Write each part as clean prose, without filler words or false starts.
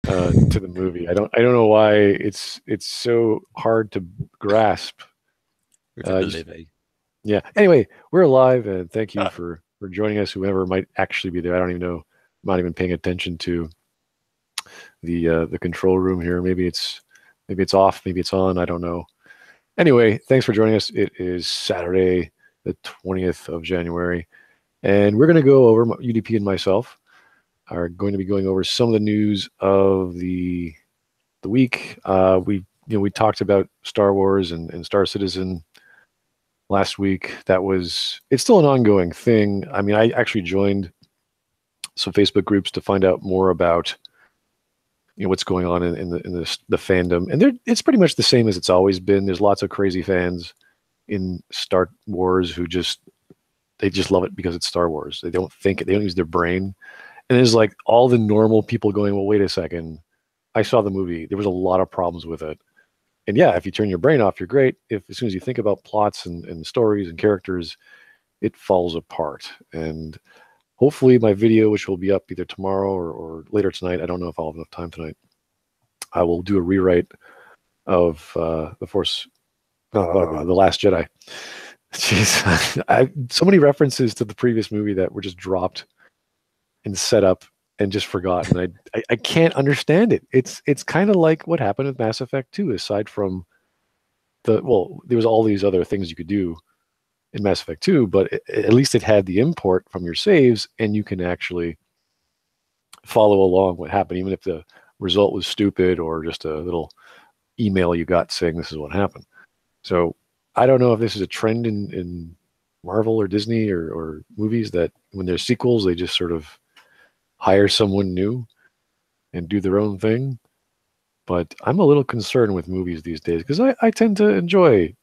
to the movie. I don't know why it's so hard to grasp. Yeah. Anyway, we're live, and thank you for joining us. Whoever might actually be there, I don't even know. I'm not even paying attention to the control room here. Maybe it's off, maybe it's on. I don't know. Anyway, thanks for joining us. It is Saturday, the 20th of January, and we're going to go over, UDP and myself are going to be going over some of the news of the week. We talked about Star Wars and Star Citizen last week. It's still an ongoing thing. I mean, I actually joined some Facebook groups to find out more about what's going on in the fandom, and it's pretty much the same as it's always been. There's lots of crazy fans in Star Wars who just love it because it's Star Wars. They don't use their brain, and there's like all the normal people going, well, wait a second, I saw the movie, there was a lot of problems with it. And yeah, if you turn your brain off, you're great. If as soon as you think about plots and stories and characters, it falls apart. And hopefully my video, which will be up either tomorrow or later tonight, I don't know if I'll have enough time tonight, I will do a rewrite of The Last Jedi. Jeez, so many references to the previous movie that were just dropped and set up and just forgotten. I can't understand it. It's kind of like what happened with Mass Effect 2, aside from there was all these other things you could do in Mass Effect 2, but at least it had the import from your saves, and you can actually follow along what happened, even if the result was stupid or just a little email you got saying this is what happened. So I don't know if this is a trend in Marvel or Disney or movies, that when there's sequels, they just sort of hire someone new and do their own thing. But I'm a little concerned with movies these days because I tend to enjoy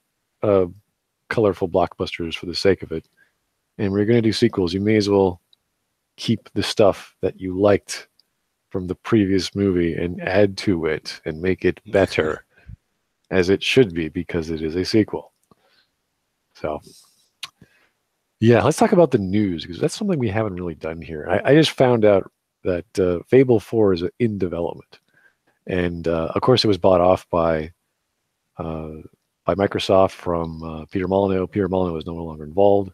colorful blockbusters for the sake of it. And we're going to do sequels. You may as well keep the stuff that you liked from the previous movie and add to it and make it better as it should be, because it is a sequel. So yeah, let's talk about the news, because that's something we haven't really done here. I just found out that Fable 4 is in development. And of course, it was bought off by Microsoft from Peter Molyneux. Peter Molyneux is no longer involved.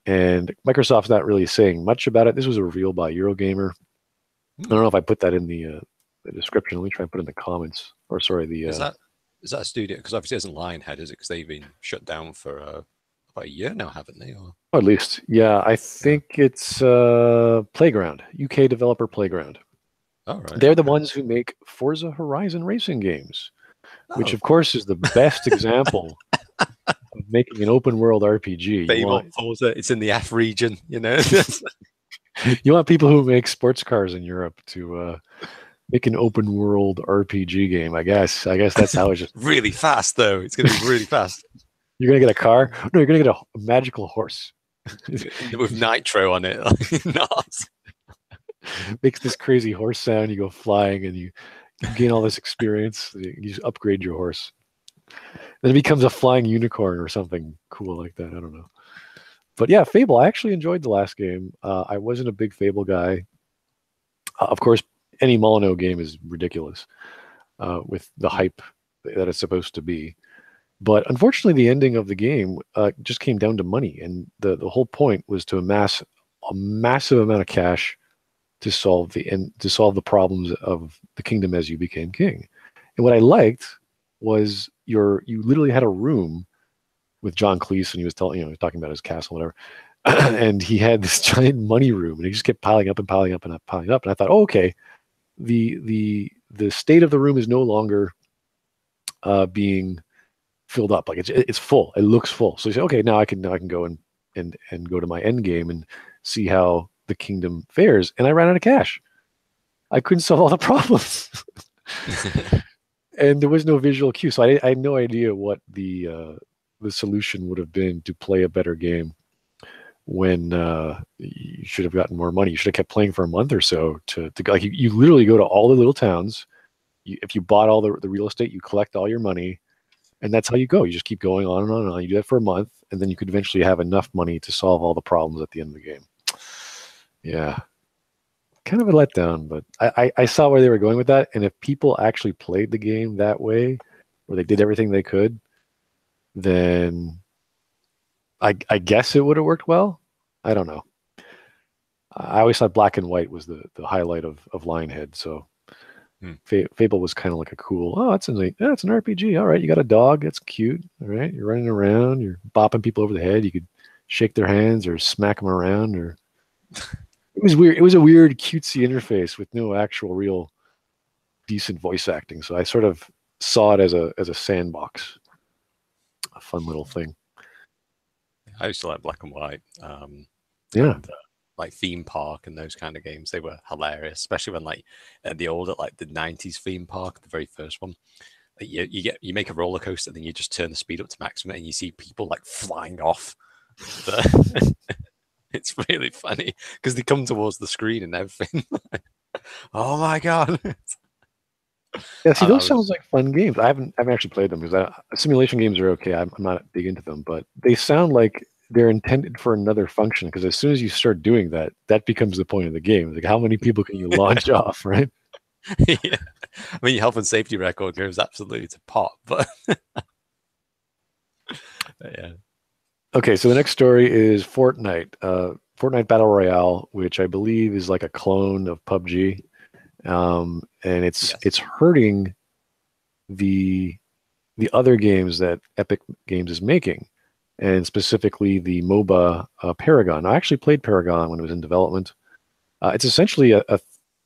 And Microsoft's not really saying much about it. This was a reveal by Eurogamer. I don't know if I put that in the description. Let me try and put it in the comments. Or sorry, Is that a studio? Because obviously it isn't Lionhead, is it? Because they've been shut down for about a year now, haven't they? Or at least, yeah. I think it's Playground, UK developer Playground. All right. They're the ones who make Forza Horizon racing games, which of course is the best example of making an open world RPG. Fable, Forza, it's in the F region, You want people who make sports cars in Europe to make an open world RPG game. I guess that's how it's just really fast though. It's going to be really fast. You're going to get a car? No, you're going to get a magical horse with nitro on it. Makes this crazy horse sound. You go flying and you gain all this experience. You just upgrade your horse. Then it becomes a flying unicorn or something cool like that. I don't know. But yeah, Fable. I actually enjoyed the last game. I wasn't a big Fable guy. Of course, any Molyneux game is ridiculous with the hype that it's supposed to be. But unfortunately, the ending of the game just came down to money. And the whole point was to amass a massive amount of cash to solve the problems of the kingdom as you became king. And what I liked was you literally had a room with John Cleese, and he was talking about his castle, whatever. And he had this giant money room, and he just kept piling up and piling up and piling up. And I thought, oh, okay, the state of the room is no longer being filled up. Like it's full. It looks full. So you say, okay, now I can go and go to my end game and see how the kingdom fares. And I ran out of cash. I couldn't solve all the problems. And there was no visual cue. So I had no idea what the solution would have been to play a better game when you should have gotten more money. You should have kept playing for a month or so to like you literally go to all the little towns. If you bought all the real estate, you collect all your money, and that's how you go. You just keep going on and on and on. You do that for a month, and then you could eventually have enough money to solve all the problems at the end of the game. Yeah. kind of a letdown, but I saw where they were going with that. And if people actually played the game that way, where they did everything they could, then I guess it would have worked well. I don't know. I always thought black and white was the highlight of Lionhead. So Fable was kind of like a cool. Oh, it's an RPG. All right, you got a dog. That's cute. All right, you're running around. You're bopping people over the head. You could shake their hands or smack them around. Or it was weird. It was a weird cutesy interface with no actual real decent voice acting. So I sort of saw it as a sandbox, a fun little thing. I used to like black and white. Yeah. And, like theme park and those kind of games, they were hilarious, especially when like the older, like the 90s theme park, the very first one, like, you make a roller coaster and then you just turn the speed up to maximum and you see people like flying off it's really funny because they come towards the screen and everything. Oh my god. Yeah, see, those sounds like fun games. I haven't actually played them because simulation games are okay. I'm not big into them, but they sound like they're intended for another function, because as soon as you start doing that, that becomes the point of the game. Like, how many people can you launch off, right? Yeah. I mean, your health and safety record goes absolutely to pot, but yeah. Okay, so the next story is Fortnite. Fortnite Battle Royale, which I believe is like a clone of PUBG. And it's hurting the other games that Epic Games is making, and specifically the MOBA Paragon. I actually played Paragon when it was in development. It's essentially a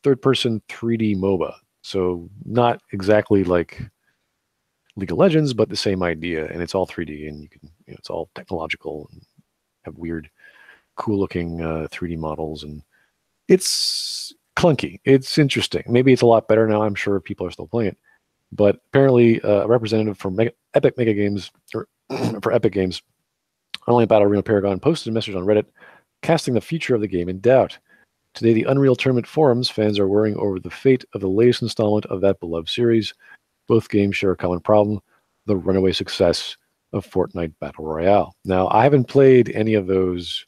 third-person 3D MOBA, so not exactly like League of Legends, but the same idea, and it's all 3D, and you can, it's all technological and have weird, cool-looking 3D models, and it's clunky. It's interesting. Maybe it's a lot better now. I'm sure people are still playing it, but apparently a representative from Epic Mega Games, or for Epic Games, Online Battle Arena Paragon, posted a message on Reddit casting the future of the game in doubt. Today, the Unreal Tournament forums, fans are worrying over the fate of the latest installment of that beloved series. Both games share a common problem: the runaway success of Fortnite Battle Royale. Now, I haven't played any of those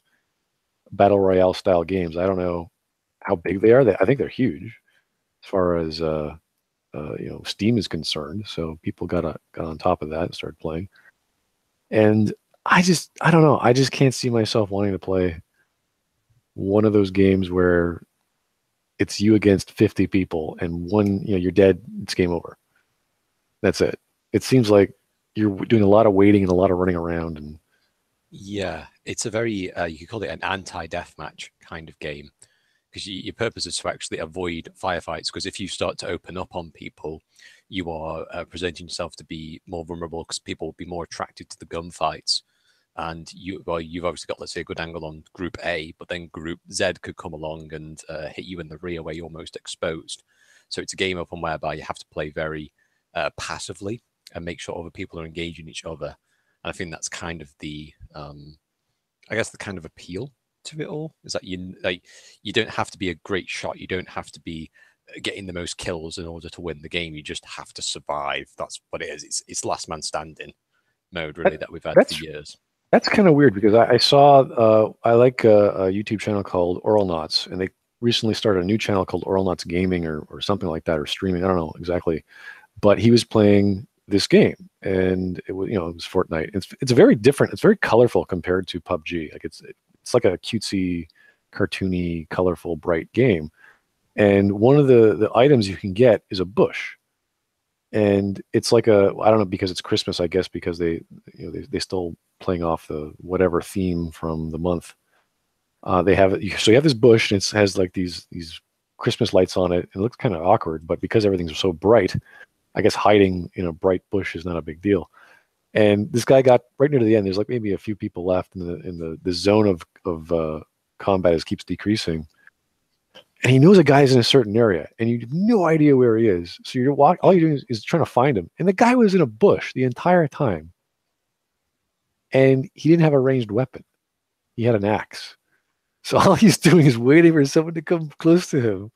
Battle Royale style games. I don't know how big they are. I think they're huge as far as Steam is concerned. So people got on top of that and started playing. And I don't know. I just can't see myself wanting to play one of those games where it's you against 50 people and one, you're dead, it's game over. That's it. It seems like you're doing a lot of waiting and a lot of running around. And yeah, it's a very, you could call it an anti-deathmatch kind of game, because your purpose is to actually avoid firefights, because if you start to open up on people, you are presenting yourself to be more vulnerable, because people will be more attracted to the gunfights. And you've obviously got, let's say, a good angle on Group A, but then Group Z could come along and hit you in the rear where you're most exposed. So it's a game of one whereby you have to play very passively and make sure other people are engaging each other. And I think that's kind of the, I guess, the kind of appeal to it all, is that you don't have to be a great shot. You don't have to be getting the most kills in order to win the game. You just have to survive. That's what it is. It's last man standing mode, really, that we've had for years. That's kind of weird, because I saw, I like a YouTube channel called Oral Knots, and they recently started a new channel called Oral Knots Gaming, or something like that, or streaming. I don't know exactly. But he was playing this game, and it was, it was Fortnite. It's very different. It's very colorful compared to PUBG. Like it's like a cutesy, cartoony, colorful, bright game. And one of the items you can get is a bush. And it's like I don't know, because it's Christmas, I guess, because they still playing off the whatever theme from the month. They have it. So you have this bush, and it has like these Christmas lights on it. It looks kind of awkward, but because everything's so bright, I guess hiding in a bright bush is not a big deal. And this guy got right near the end. There's like maybe a few people left in the zone of combat as keeps decreasing. And he knows a guy's in a certain area, and you have no idea where he is. So all you're doing is trying to find him. And the guy was in a bush the entire time. And he didn't have a ranged weapon. He had an axe. So all he's doing is waiting for someone to come close to him.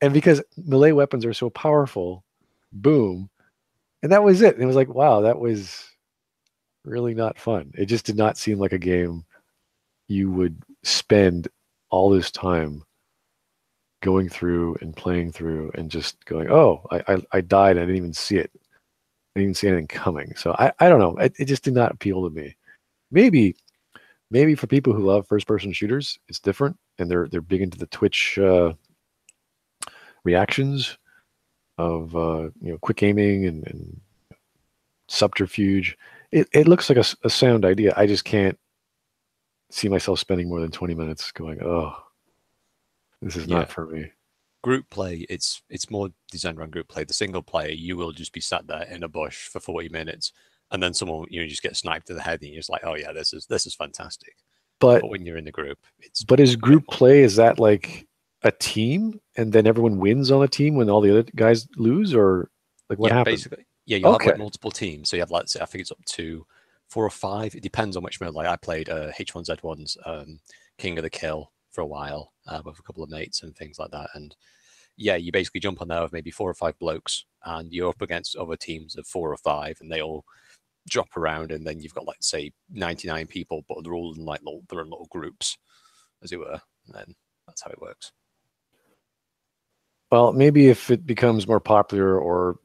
And because melee weapons are so powerful, boom. And that was it. And it was like, wow, that was really not fun. It just did not seem like a game you would spend all this time going through and playing through and just going, oh, I died. I didn't even see it. I didn't even see anything coming. So I don't know. It just did not appeal to me. Maybe for people who love first person shooters, it's different, and they're big into the Twitch reactions of quick aiming and subterfuge. It looks like a sound idea. I just can't see myself spending more than 20 minutes going, oh, this is not for me. Group play, it's more designed around group play. The single player, you will just be sat there in a bush for 40 minutes, and then someone just get sniped to the head, and you're just like, oh yeah, this is fantastic. But when you're in the group, it's is group play, is that like a team, and then everyone wins on a team when all the other guys lose, or like what happens? Basically, you'll have like multiple teams. So you have, let's say, I think it's up to 4 or 5. It depends on which mode. Like I played H1Z1's King of the Kill for a while with a couple of mates and things like that. And yeah, you basically jump on there with maybe 4 or 5 blokes, and you're up against other teams of 4 or 5, and they all drop around, and then you've got, like, say 99 people, but they're all in like little groups, as it were. And then that's how it works. Well, maybe if it becomes more popular or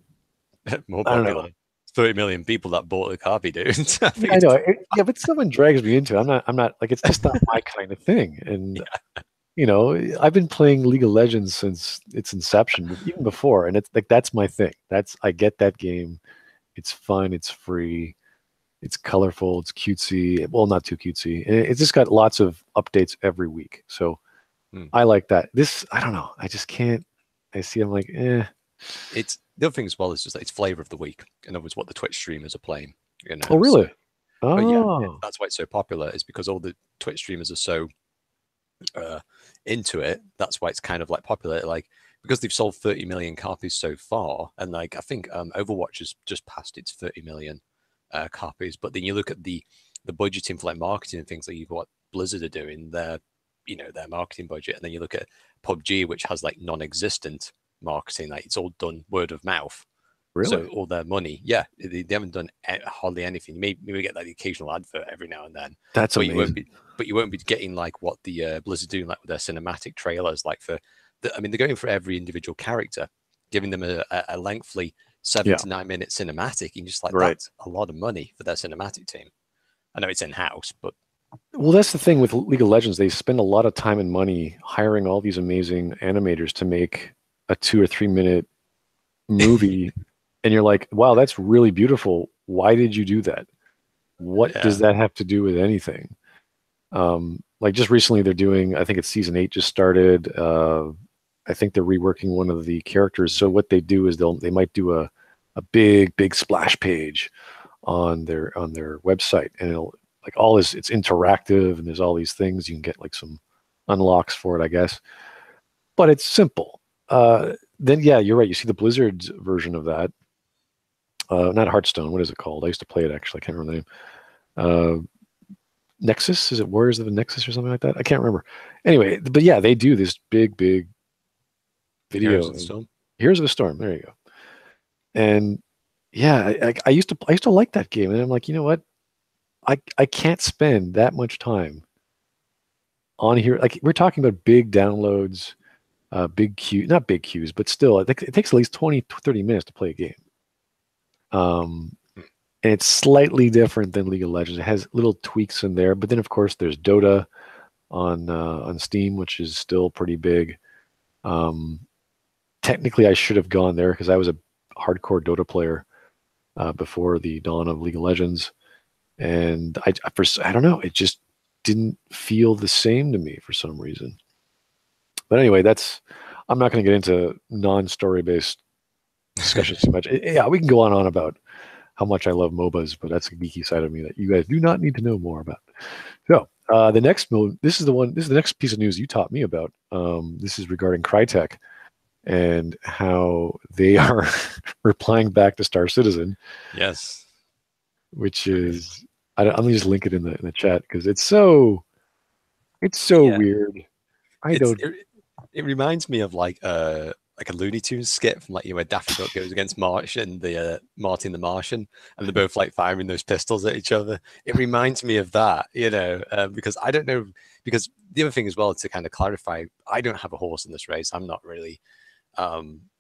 more popular. 30 million people that bought the copy, dude. I know. Yeah, but someone drags me into it. I'm not like, it's just not my kind of thing. And I've been playing League of Legends since its inception, even before, and it's like that's my thing. I get that game. It's fun. It's free. It's colorful. It's cutesy. Well, not too cutesy. And it's just got lots of updates every week. So I like that. This, I don't know. I just can't. I see. I'm like, eh. It's the other thing as well is just that it's flavor of the week. In other words, what the Twitch streamers are playing. Oh, really? So, yeah, that's why it's so popular. Is because all the Twitch streamers are so into it. That's why it's kind of like popular. Like, because they've sold 30 million copies so far, and like I think Overwatch has just passed its 30 million copies. But then you look at the budgeting for like marketing and things, like what Blizzard are doing, their marketing budget, and then you look at PUBG, which has like non-existent marketing, like it's all done word of mouth. Really? So all their money, they haven't done hardly anything. Maybe get like the occasional advert every now and then. That's amazing. You won't be getting like what the Blizzard doing, like with their cinematic trailers. Like they're going for every individual character, giving them a lengthy 7 to 9 minute cinematic. And just like that's a lot of money for their cinematic team. I know it's in house, but well, that's the thing with League of Legends. They spend a lot of time and money hiring all these amazing animators to make a 2 or 3 minute movie. And you're like, wow, that's really beautiful. Why did you do that? What does that have to do with anything? Like just recently they're doing, I think it's season 8 just started. I think they're reworking one of the characters. So what they do is they might do a big splash page on their website, and it'll like all this, it's interactive, and there's all these things. You can get like some unlocks for it, I guess. But it's simple. Then you're right. You see the Blizzard's version of that. Not Hearthstone. What is it called? I used to play it, actually. I can't remember the name. Nexus? Is it Warriors of the Nexus or something like that? I can't remember. Anyway, but yeah, they do this big video. Heroes of the Storm. Heroes of the Storm. There you go. And yeah, I used to like that game, and I'm like, you know what? I can't spend that much time on here. Like, we're talking about big downloads, big queue, not big queues, but still, I think it takes at least 20, 30 minutes to play a game. And it's slightly different than League of Legends. It has little tweaks in there, but then of course there's Dota on Steam, which is still pretty big. Technically, I should have gone there because I was a hardcore Dota player before the dawn of League of Legends, and I don't know, it just didn't feel the same to me for some reason. But anyway, I'm not going to get into non-story based discussions too much. Yeah, we can go on about how much I love MOBAs, but that's a geeky side of me that you guys do not need to know more about. So this is the next piece of news you taught me about. This is regarding Crytek and how they are replying back to Star Citizen. Yes, which is I'm gonna just link it in the chat because it's so weird. It reminds me of like like a Looney Tunes skit from like where Daffy Duck goes against Marsh and the Martin the Martian, and they're both like firing those pistols at each other. It reminds me of that, because I don't know. Because the other thing as well, to kind of clarify, I don't have a horse in this race. I'm not really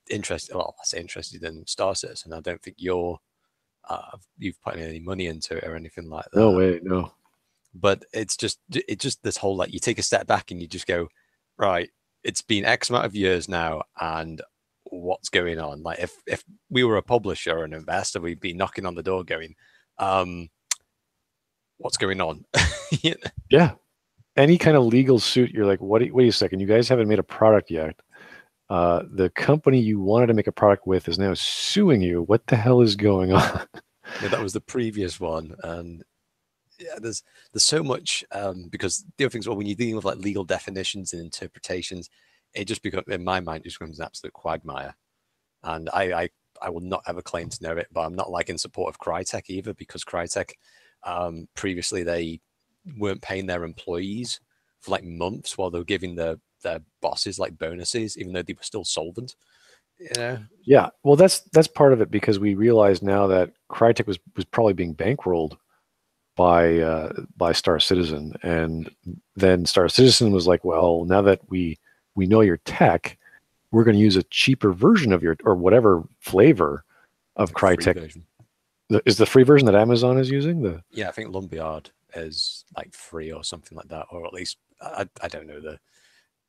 interested. Well, I say interested in Star Citizen. I don't think you've put any money into it or anything like that. No way, no. But it's just this whole, like, you take a step back and you just go, right, it's been X amount of years now, and what's going on? Like, if we were a publisher or an investor, we'd be knocking on the door going, what's going on? Yeah. Any kind of legal suit, you're like, wait a second, you guys haven't made a product yet. The company you wanted to make a product with is now suing you. What the hell is going on? Yeah, that was the previous one. And yeah, there's so much, because the other things, well, when you're dealing with like legal definitions and interpretations, it just becomes, in my mind, just becomes an absolute quagmire. And I will not ever claim to know it, but I'm not like in support of Crytek either, because Crytek, previously they weren't paying their employees for like months while they were giving their bosses like bonuses, even though they were still solvent. Yeah, well, that's part of it, because we realize now that Crytek was probably being bankrolled by Star Citizen, and then Star Citizen was like, well, now that we know your tech, we're going to use a cheaper version of your, or whatever flavor of like Crytek. Is the free version that Amazon is using? Yeah, I think Lumberyard is like free or something like that, or at least I don't know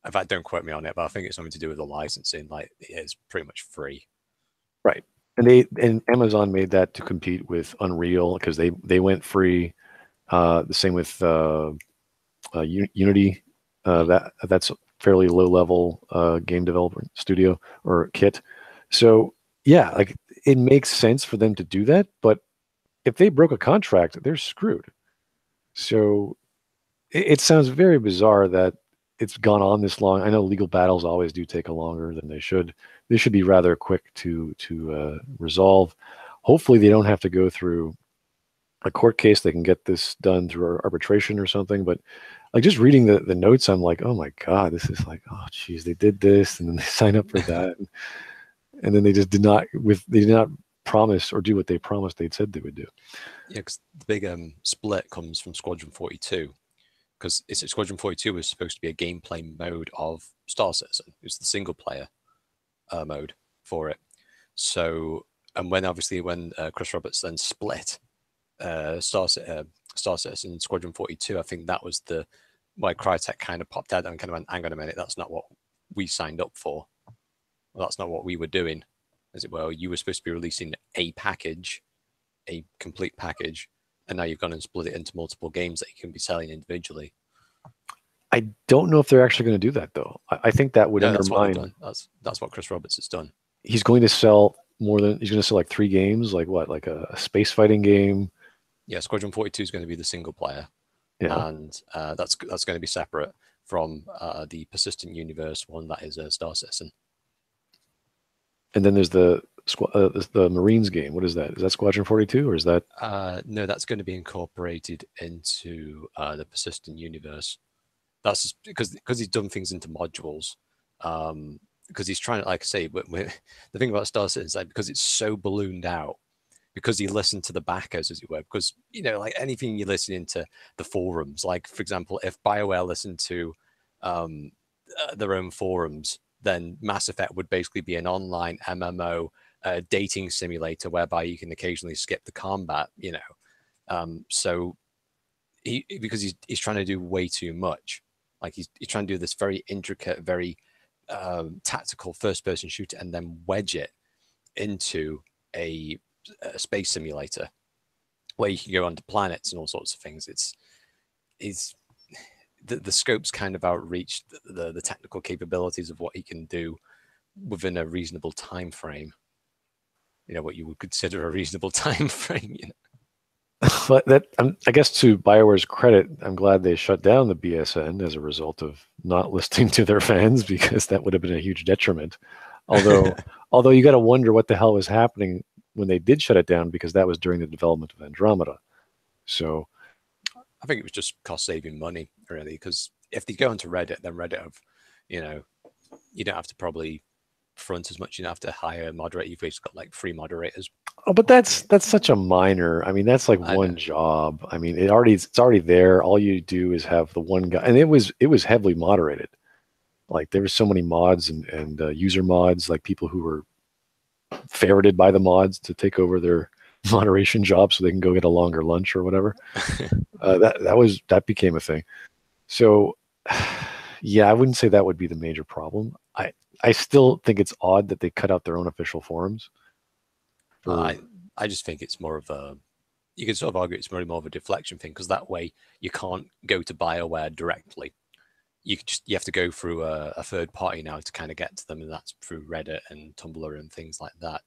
in fact, don't quote me on it, but I think it's something to do with the licensing. Like, it's pretty much free. Right. And Amazon made that to compete with Unreal, because they went free. The same with Unity. That's fairly low level game development studio or kit. So yeah, like, it makes sense for them to do that, but if they broke a contract, they're screwed. So it sounds very bizarre that it's gone on this long. I know legal battles always do take a longer than they should. They should be rather quick to resolve. Hopefully, they don't have to go through a court case. They can get this done through arbitration or something. But like, just reading the notes, I'm like, oh my God, this is like, oh geez, they did this and then they signed up for that, and then they just did not promise or do what they promised they'd said they would do. Yeah, because the big split comes from Squadron 42, because Squadron 42 was supposed to be a gameplay mode of Star Citizen. It was the single player mode for it. So, and when Chris Roberts then split Star Citizen Squadron 42, I think that was why Crytek kind of popped out and kind of went, hang on a minute, that's not what we signed up for. Well, that's not what we were doing, as it were. You were supposed to be releasing a complete package, and now you've gone and split it into multiple games that you can be selling individually. I don't know if they're actually going to do that, though. I think that would undermine. That's what Chris Roberts has done. He's going to sell like 3 games, like what, like a space fighting game. Yeah, Squadron 42 is going to be the single player, and that's going to be separate from the Persistent Universe one that is Star Citizen. And then there's the Marines game. What is that? Is that Squadron 42, or is that? No, that's going to be incorporated into the Persistent Universe. That's just because he's done things into modules. Because he's trying to, like I say, the thing about Star Citizen is, like, because it's so ballooned out, because you listen to the backers, as it were, because, like anything you're listening to the forums, like, for example, if BioWare listened to their own forums, then Mass Effect would basically be an online MMO dating simulator whereby you can occasionally skip the combat, so because he's trying to do way too much. Like, he's trying to do this very intricate, very tactical first-person shooter, and then wedge it into a space simulator where you can go onto planets and all sorts of things. The scope's kind of outreached the technical capabilities of what he can do within a reasonable time frame. What you would consider a reasonable time frame. But I guess, to BioWare's credit, I'm glad they shut down the BSN as a result of not listening to their fans, because that would have been a huge detriment. Although you got to wonder what the hell was happening when they did shut it down, because that was during the development of Andromeda. So I think it was just cost saving money, really, because if they go onto Reddit, then Reddit you don't have to probably front as much. You don't have to hire a moderator. You've just got like 3 moderators. Oh, but that's such a minor. I mean, that's like one job. I mean, it's already there. All you do is have the one guy, and it was heavily moderated. Like there were so many mods and user mods, like people who were ferreted by the mods to take over their moderation job so they can go get a longer lunch or whatever. That became a thing. So, yeah, I wouldn't say that would be the major problem. I still think it's odd that they cut out their own official forums. I just think it's more of a, you can sort of argue it's more of a deflection thing, because that way you can't go to BioWare directly. You have to go through a third party now to kind of get to them, and that's through Reddit and Tumblr and things like that.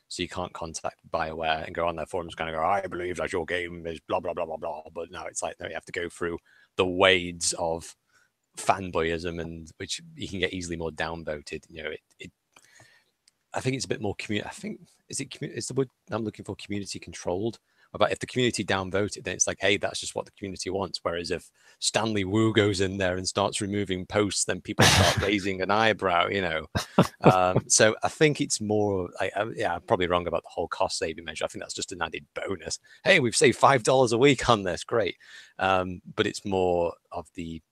So you can't contact BioWare and go on their forums kind of go, I believe that your game is blah, blah, blah, blah, blah. But now it's like, no, you have to go through the wades of fanboyism, and which you can get easily more downvoted. You know, I think it's a bit more I think, is the word I'm looking for, community controlled? About if the community downvoted, then it's like, hey, that's just what the community wants. Whereas if Stanley Wu goes in there and starts removing posts, then people start raising an eyebrow, you know. So I think it's more, yeah, I'm probably wrong about the whole cost saving measure. I think that's just an added bonus. Hey, we've saved $5 a week on this, great. But it's more of the,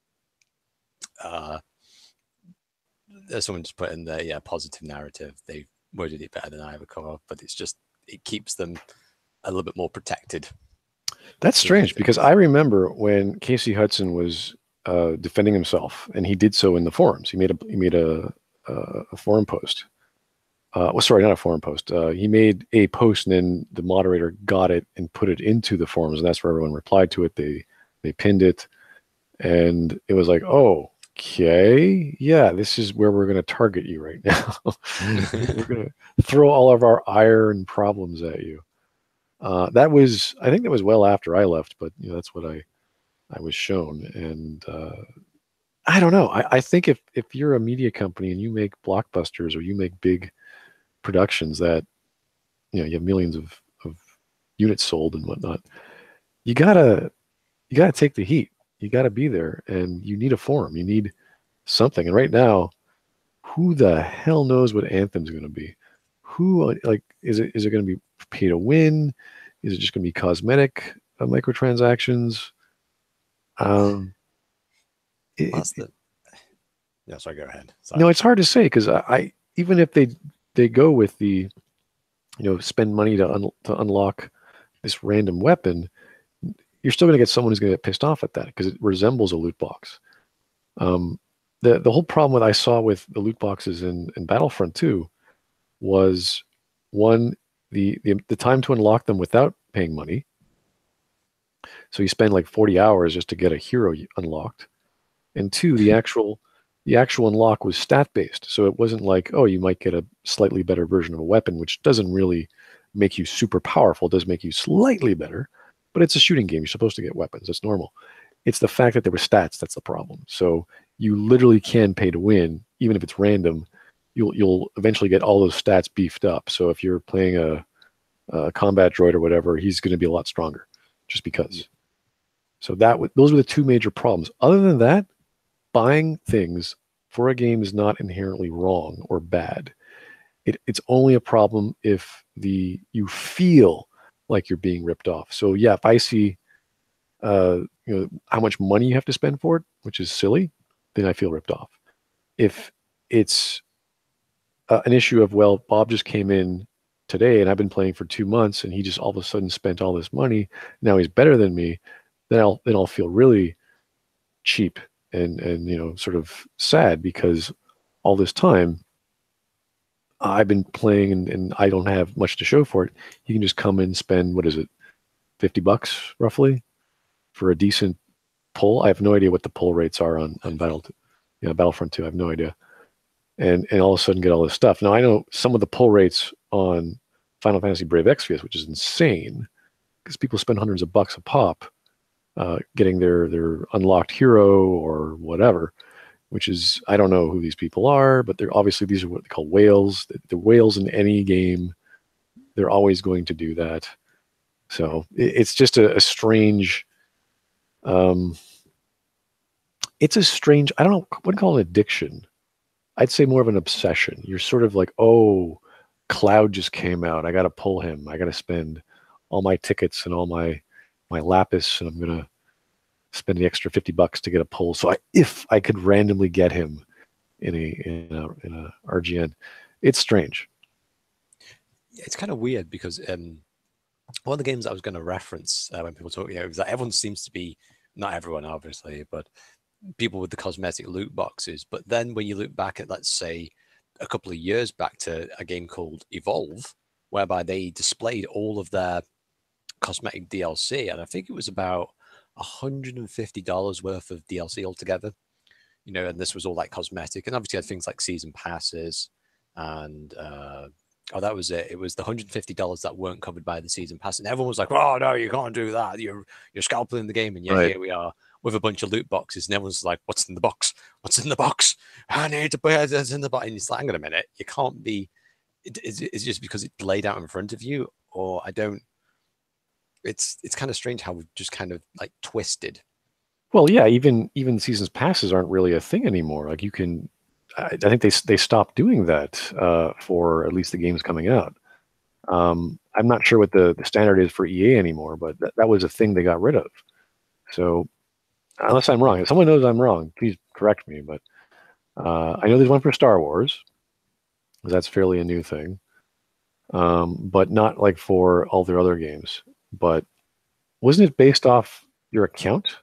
someone just put in there, yeah, positive narrative. They worded it better than I ever could, but it's just, it keeps them a little bit more protected. That's strange, because I remember when Casey Hudson was defending himself, and he did so in the forums. He made a forum post. Well, sorry, not a forum post. He made a post, and then the moderator got it and put it into the forums, and that's where everyone replied to it. They pinned it, and it was like, oh, okay, yeah, this is where we're going to target you right now. We're going to throw all of our ire and problems at you. I think that was well after I left, but you know, that's what I was shown. And I don't know. I think if you're a media company and you make blockbusters or you make big productions that, you know, you have millions of units sold and whatnot, you gotta take the heat. You gotta be there, and you need a forum. You need something. And right now, who the hell knows what Anthem's going to be? Who, like, is it going to be pay to win? Is it just going to be cosmetic microtransactions? Sorry, go ahead. Sorry. No, it's hard to say, because I even if they go with the, you know, spend money to unlock this random weapon, you're still going to get someone who's going to get pissed off at that because it resembles a loot box. The whole problem I saw with the loot boxes in Battlefront 2 was, one, the time to unlock them without paying money. So you spend like 40 hours just to get a hero unlocked. And two, the actual unlock was stat based. So it wasn't like, oh, you might get a slightly better version of a weapon, which doesn't really make you super powerful. It does make you slightly better, but it's a shooting game. You're supposed to get weapons. That's normal. It's the fact that there were stats that's the problem. So you literally can pay to win, even if it's random. You'll eventually get all those stats beefed up. So if you're playing a combat droid or whatever, he's going to be a lot stronger, just because. So those were the two major problems. Other than that, buying things for a game is not inherently wrong or bad. It's only a problem if you feel like you're being ripped off. So yeah, if I see you know, how much money you have to spend for it, which is silly, then I feel ripped off. If it's an issue of, well, Bob just came in today and I've been playing for 2 months and he just all of a sudden spent all this money, now he's better than me, then I'll feel really cheap and you know, sort of sad, because all this time I've been playing and I don't have much to show for it. You can just come in and spend, what is it, $50 roughly for a decent pull. I have no idea what the pull rates are on Battlefront 2. I have no idea. And all of a sudden get all this stuff. Now I know some of the pull rates on Final Fantasy Brave Exvius, which is insane, because people spend hundreds of bucks a pop getting their unlocked hero or whatever, which is, I don't know who these people are, but they're obviously, these are what they call whales. The whales in any game, they're always going to do that. So it's just a strange, it's a strange, I don't know, I wouldn't call it addiction, I'd say more of an obsession. You're sort of like, oh, Cloud just came out. I got to pull him. I got to spend all my tickets and all my lapis, and I'm gonna spend the extra $50 to get a pull. So if I could randomly get him in a RGN, it's strange. It's kind of weird because one of the games I was going to reference when people talk, it was that everyone seems to be, not everyone obviously, but people with the cosmetic loot boxes. But then when you look back at, let's say, a couple of years back to a game called Evolve, whereby they displayed all of their cosmetic DLC, and I think it was about $150 worth of DLC altogether. And this was all like cosmetic, and obviously had things like season passes and that was it. It was the $150 that weren't covered by the season pass, and everyone was like, "Oh no, you can't do that. You're scalping the game." And yet here we are with a bunch of loot boxes, and everyone's like, "What's in the box? What's in the box? I need to put this in the box." And it's like, hang on a minute, you can't be. It's just because it's laid out in front of you, or I don't. It's kind of strange how we've just kind of like twisted. Well, yeah, even seasons passes aren't really a thing anymore. Like you can, I think they stopped doing that for at least the games coming out. I'm not sure what the standard is for EA anymore, but that was a thing they got rid of. So unless I'm wrong, if someone knows I'm wrong, please correct me. But I know there's one for Star Wars. That's fairly a new thing, but not like for all their other games. But wasn't it based off your account?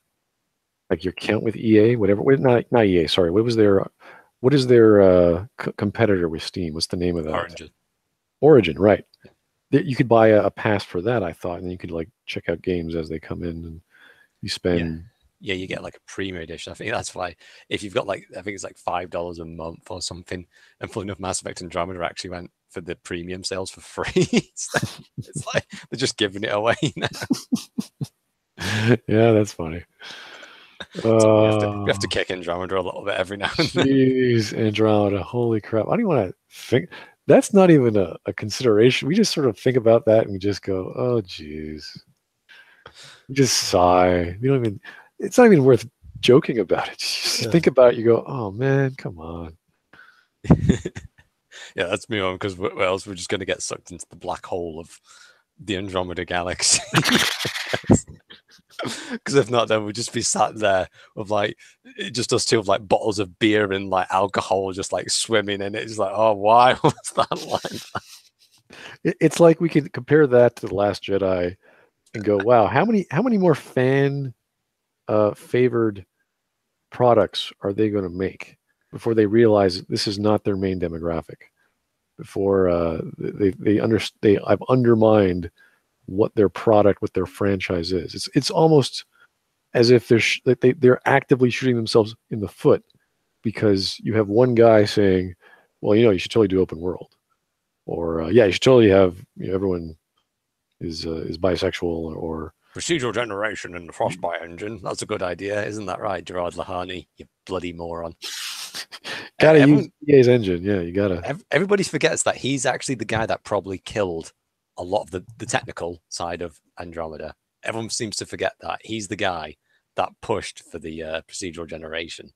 Like your account with EA, whatever. Not EA. Sorry. What is their competitor with Steam? What's the name of that? Origin. Origin, right? You could buy a pass for that, I thought, and then you could like check out games as they come in, and you spend. Yeah, you get like a premium edition. I think that's why if you've got like, I think it's like $5 a month or something, and full enough, Mass Effect Andromeda actually went for the premium sales for free. It's like they're just giving it away now. Yeah, that's funny. So we have to kick Andromeda a little bit every now and then. Jeez, Andromeda, holy crap! I don't even want to think. That's not even a consideration. We just sort of think about that and we just go, "Oh, jeez." We just sigh. We don't even. It's not even worth joking about it. Just think about it. You go, "Oh man, come on." Yeah, that's me on because else we're just going to get sucked into the black hole of the Andromeda galaxy. Because if not, then we'd just be sat there with like just us two with like bottles of beer and like alcohol just like swimming in it. It's like, oh, why was that like that? It's like we could compare that to The Last Jedi and go, wow, how many more fan favored products are they going to make before they realize this is not their main demographic? Before I've undermined what their product, what their franchise is. It's almost as if they're actively shooting themselves in the foot because you have one guy saying, "Well, you should totally do open world," or "Yeah, you should totally have everyone is bisexual," or procedural generation in the Frostbite engine. That's a good idea, isn't that right, Gerard Lahani? You bloody moron. Gotta use EA's engine. Yeah, you gotta. Everybody forgets that he's actually the guy that probably killed a lot of the technical side of Andromeda. Everyone seems to forget that he's the guy that pushed for the procedural generation.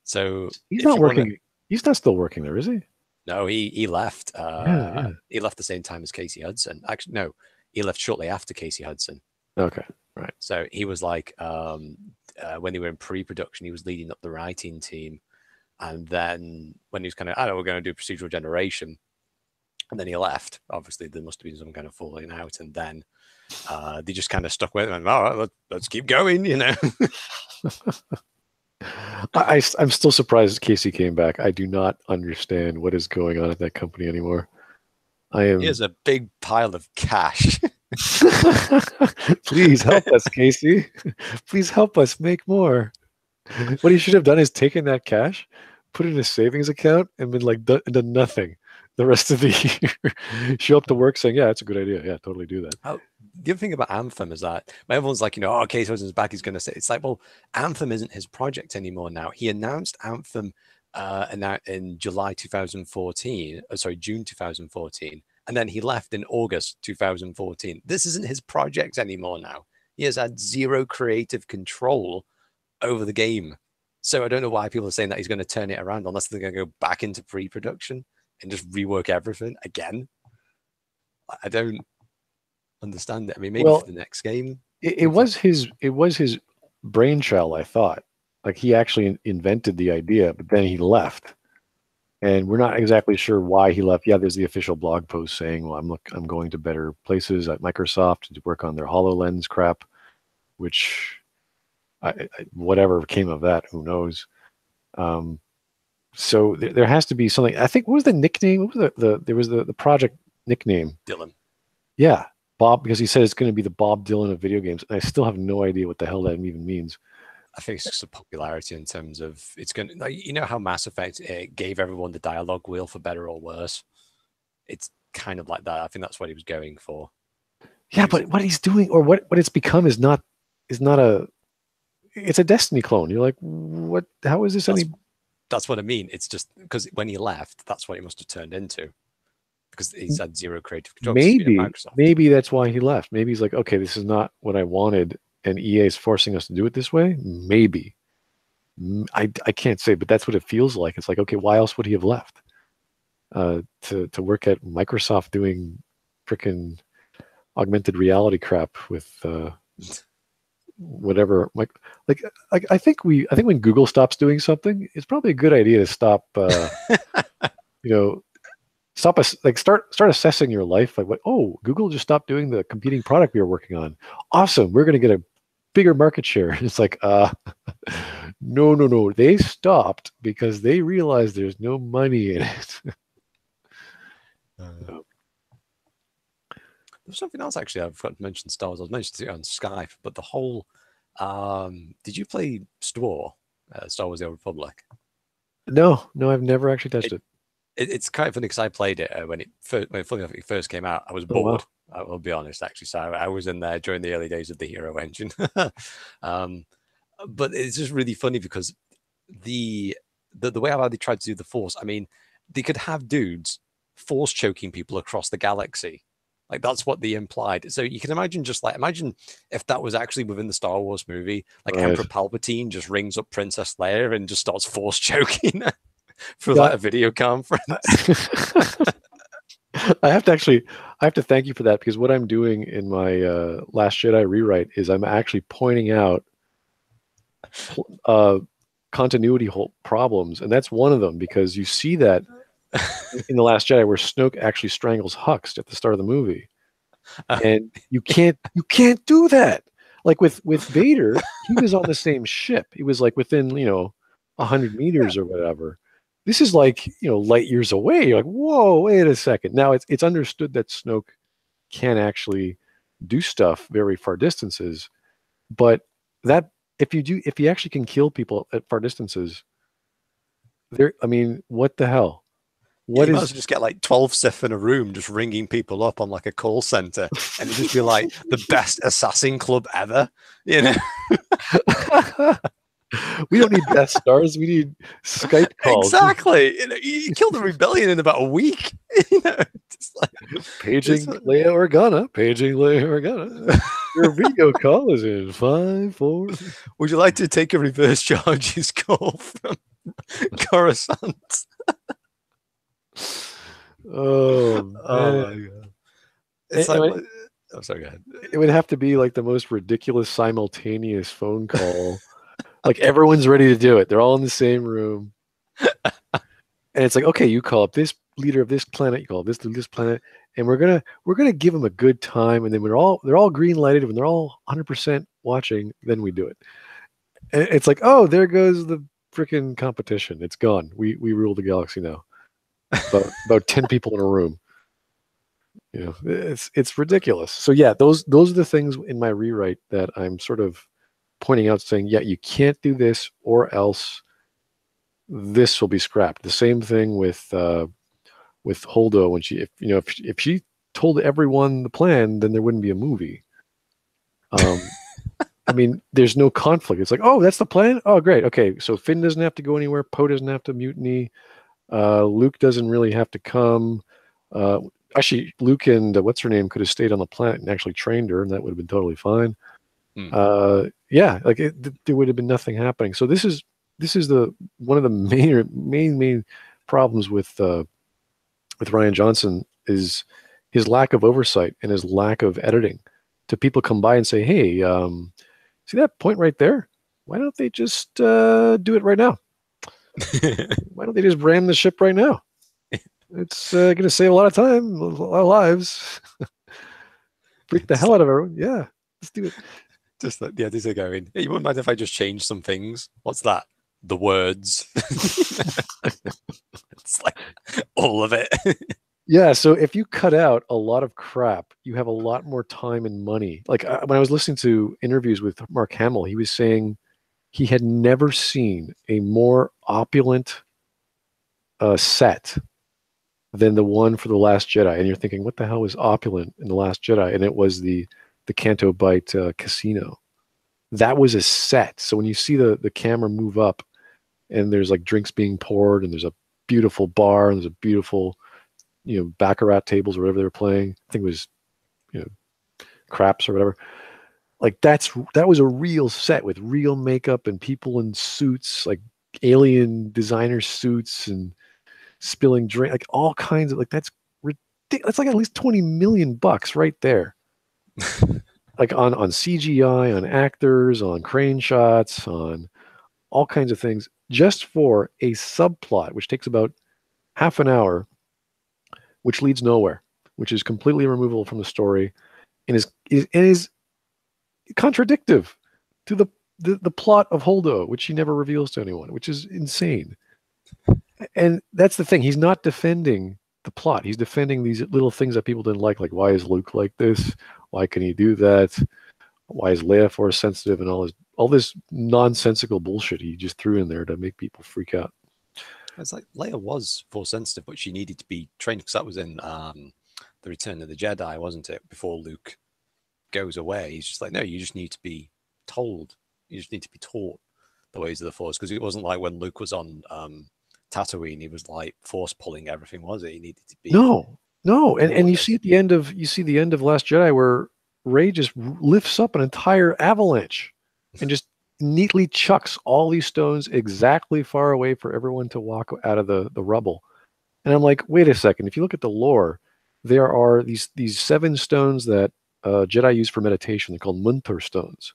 So he's not working. He's not still working there, is he? No, he left. Yeah. He left the same time as Casey Hudson. Actually, no, he left shortly after Casey Hudson. Okay, right. So he was like, when they were in pre-production, he was leading up the writing team. And then when he was kind of, I don't know, we're going to do procedural generation. And then he left. Obviously, there must have been some kind of falling out. And then they just kind of stuck with him and, all right, let's keep going, I'm still surprised Casey came back. I do not understand what is going on at that company anymore. Here's a big pile of cash. Please help us, Casey. Please help us make more. What he should have done is taken that cash, put it in a savings account, and been like done nothing the rest of the year. Show up to work saying, "Yeah, that's a good idea. Yeah, totally do that." Oh, the other thing about Anthem is that everyone's like, oh, Casey Hudson's back. He's going to say, it's like, well, Anthem isn't his project anymore now. He announced Anthem in July 2014. June 2014. And then he left in August 2014. This isn't his project anymore now. He has had zero creative control over the game So I don't know why people are saying that he's going to turn it around unless they're going to go back into pre-production and just rework everything again. I don't understand it. I mean, maybe for the next game. It was his brainchild, I thought. Like he actually invented the idea, but then he left. And we're not exactly sure why he left. Yeah, there's the official blog post saying, "Well, I'm going to better places at Microsoft to work on their HoloLens crap," which whatever came of that, who knows? So there has to be something. I think what was the nickname? What was there was the project nickname? Dylan. Yeah, Bob, because he said it's going to be the Bob Dylan of video games, and I still have no idea what the hell that even means. I think it's just a popularity in terms of it's going to, like, you know how Mass Effect gave everyone the dialogue wheel for better or worse. It's kind of like that. I think that's what he was going for. Yeah, but what he's doing or what it's become is not a. It's a Destiny clone. You're like, what? How is this any? That's what I mean. It's just because when he left, that's what he must have turned into. Because he's had zero creative control. Maybe that's why he left. Maybe he's like, okay, this is not what I wanted, and EA is forcing us to do it this way. Maybe. I can't say, but that's what it feels like. It's like, okay, why else would he have left? To work at Microsoft doing freaking augmented reality crap with whatever. Like I think when Google stops doing something, it's probably a good idea to stop. Start assessing your life. Like, what? Oh, Google just stopped doing the competing product we were working on. Awesome, we're going to get a bigger market share. It's like, no. They stopped because they realized there's no money in it. There's something else actually I forgot to mention. Star Wars. I was mentioning it on Skype, but the whole. Did you play Star Wars: The Old Republic? No, I've never actually touched it. It's kind of funny because I played it when it first came out. I was bored. I will be honest, actually. So I was in there during the early days of the Hero Engine. But it's just really funny because the way how they tried to do the Force. I mean, they could have dudes force choking people across the galaxy. Like that's what they implied. So you can imagine imagine if that was actually within the Star Wars movie, like Emperor Palpatine just rings up Princess Leia and just starts force choking her for like a video conference. I have to thank you for that, because what I'm doing in my Last Jedi rewrite is I'm actually pointing out continuity problems, and that's one of them, because you see that in The Last Jedi where Snoke actually strangles Hux at the start of the movie, and you can't do that. Like with Vader, he was on the same ship. He was like within 100 meters or whatever. This is like light years away. You're like, whoa, wait a second. Now it's understood that Snoke can actually do stuff very far distances, but that if he actually can kill people at far distances, what the hell? You might just get like 12 Sith in a room just ringing people up on like a call center, and it'd just be like the best assassin club ever, We don't need Death Stars. We need Skype calls. Exactly. You killed the rebellion in about a week. Just like, paging Leia Organa. Paging Leia Organa. Your video call is in 5, 4. Would you like to take a reverse charges call from Coruscant? Oh my God. It's like, oh, sorry, go ahead. It would have to be like the most ridiculous simultaneous phone call. Like everyone's ready to do it. They're all in the same room. And it's like, okay, you call up this leader of this planet, you call up this planet, and we're gonna give them a good time, and then they're all green lighted, when they're all 100% watching, then we do it. And it's like, oh, there goes the freaking competition. It's gone. We rule the galaxy now. About 10 people in a room. It's ridiculous. So yeah, those are the things in my rewrite that I'm sort of pointing out, saying, yeah, you can't do this, or else this will be scrapped. The same thing with Holdo, when if she told everyone the plan, then there wouldn't be a movie. There's no conflict. It's like, oh, that's the plan. Oh, great. Okay, so Finn doesn't have to go anywhere. Poe doesn't have to mutiny. Luke doesn't really have to come. Actually, Luke and what's her name could have stayed on the planet and actually trained her, and that would have been totally fine. There would have been nothing happening. So this is this is the one of the main problems with Rian Johnson is his lack of oversight and his lack of editing. To people come by and say, "Hey, see that point right there? Why don't they just do it right now? Why don't they just ram the ship right now? It's going to save a lot of time, a lot of lives. Freak the hell out of everyone. Yeah, let's do it." Just like, yeah, these are going, hey, you wouldn't mind if I just change some things? What's that? The words. It's like all of it. Yeah, so if you cut out a lot of crap, you have a lot more time and money. Like when I was listening to interviews with Mark Hamill, he was saying he had never seen a more opulent set than the one for The Last Jedi. And you're thinking, what the hell was opulent in The Last Jedi? And it was the Canto Bight casino. That was a set. So when you see the camera move up and there's like drinks being poured and there's a beautiful bar and there's a beautiful, baccarat tables or whatever they're playing. I think it was, craps or whatever. Like that was a real set with real makeup and people in suits, like alien designer suits and spilling drink, like all kinds of that's ridiculous. That's like at least $20 million right there. Like on CGI, on actors, on crane shots, on all kinds of things, just for a subplot, which takes about half an hour, which leads nowhere, which is completely removable from the story, and is contradictive to the plot of Holdo, which he never reveals to anyone, which is insane. And that's the thing. He's not defending the plot. He's defending these little things that people didn't like why is Luke like this? Why can he do that? Why is Leia force sensitive? And all this nonsensical bullshit he just threw in there to make people freak out. It's like Leia was force sensitive, but she needed to be trained because that was in The Return of the Jedi, wasn't it? Before Luke goes away, he's just like, no, you just need to be told. You just need to be taught the ways of the Force, because it wasn't like when Luke was on Tatooine, he was like force pulling everything, was it? He needed to be no, and you see the end of Last Jedi where Rey just lifts up an entire avalanche and just neatly chucks all these stones exactly far away for everyone to walk out of the rubble. And I'm like, wait a second. If you look at the lore, there are these 7 stones that Jedi use for meditation. They're called Muntar stones,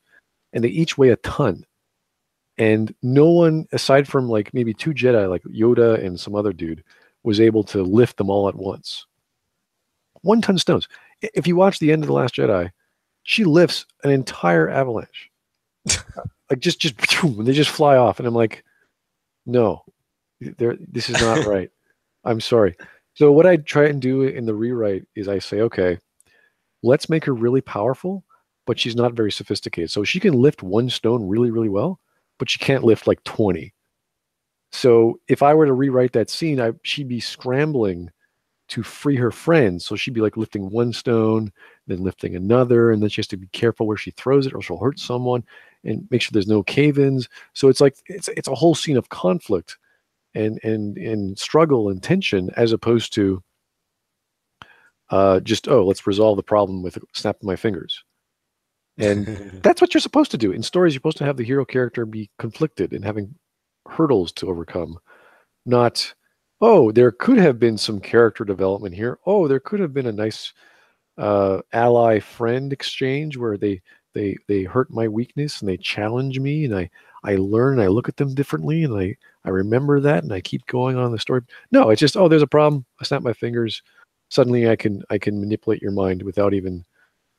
and they each weigh a ton. And no one, aside from like maybe 2 Jedi, like Yoda and some other dude, was able to lift them all at once. 1-ton stones. If you watch the end of The Last Jedi, she lifts an entire avalanche. Like just they just fly off. And I'm like, no, this is not right. I'm sorry. So what I try and do in the rewrite is I say, okay, let's make her really powerful, but she's not very sophisticated. So she can lift 1 stone really, really well, but she can't lift like 20. So if I were to rewrite that scene, she'd be scrambling to free her friends. So she'd be like lifting 1 stone, then lifting another, and then she has to be careful where she throws it or she'll hurt someone, and make sure there's no cave-ins. So it's like it's a whole scene of conflict and struggle and tension, as opposed to just, let's resolve the problem with a snap of my fingers. And that's what you're supposed to do. In stories, you're supposed to have the hero character be conflicted and having hurdles to overcome, not, oh, there could have been some character development here. Oh, there could have been a nice ally friend exchange where they hurt my weakness and they challenge me, and I learn, I look at them differently, and I remember that, and I keep going on the story. No, it's just, oh, there's a problem. I snap my fingers. Suddenly I can manipulate your mind without even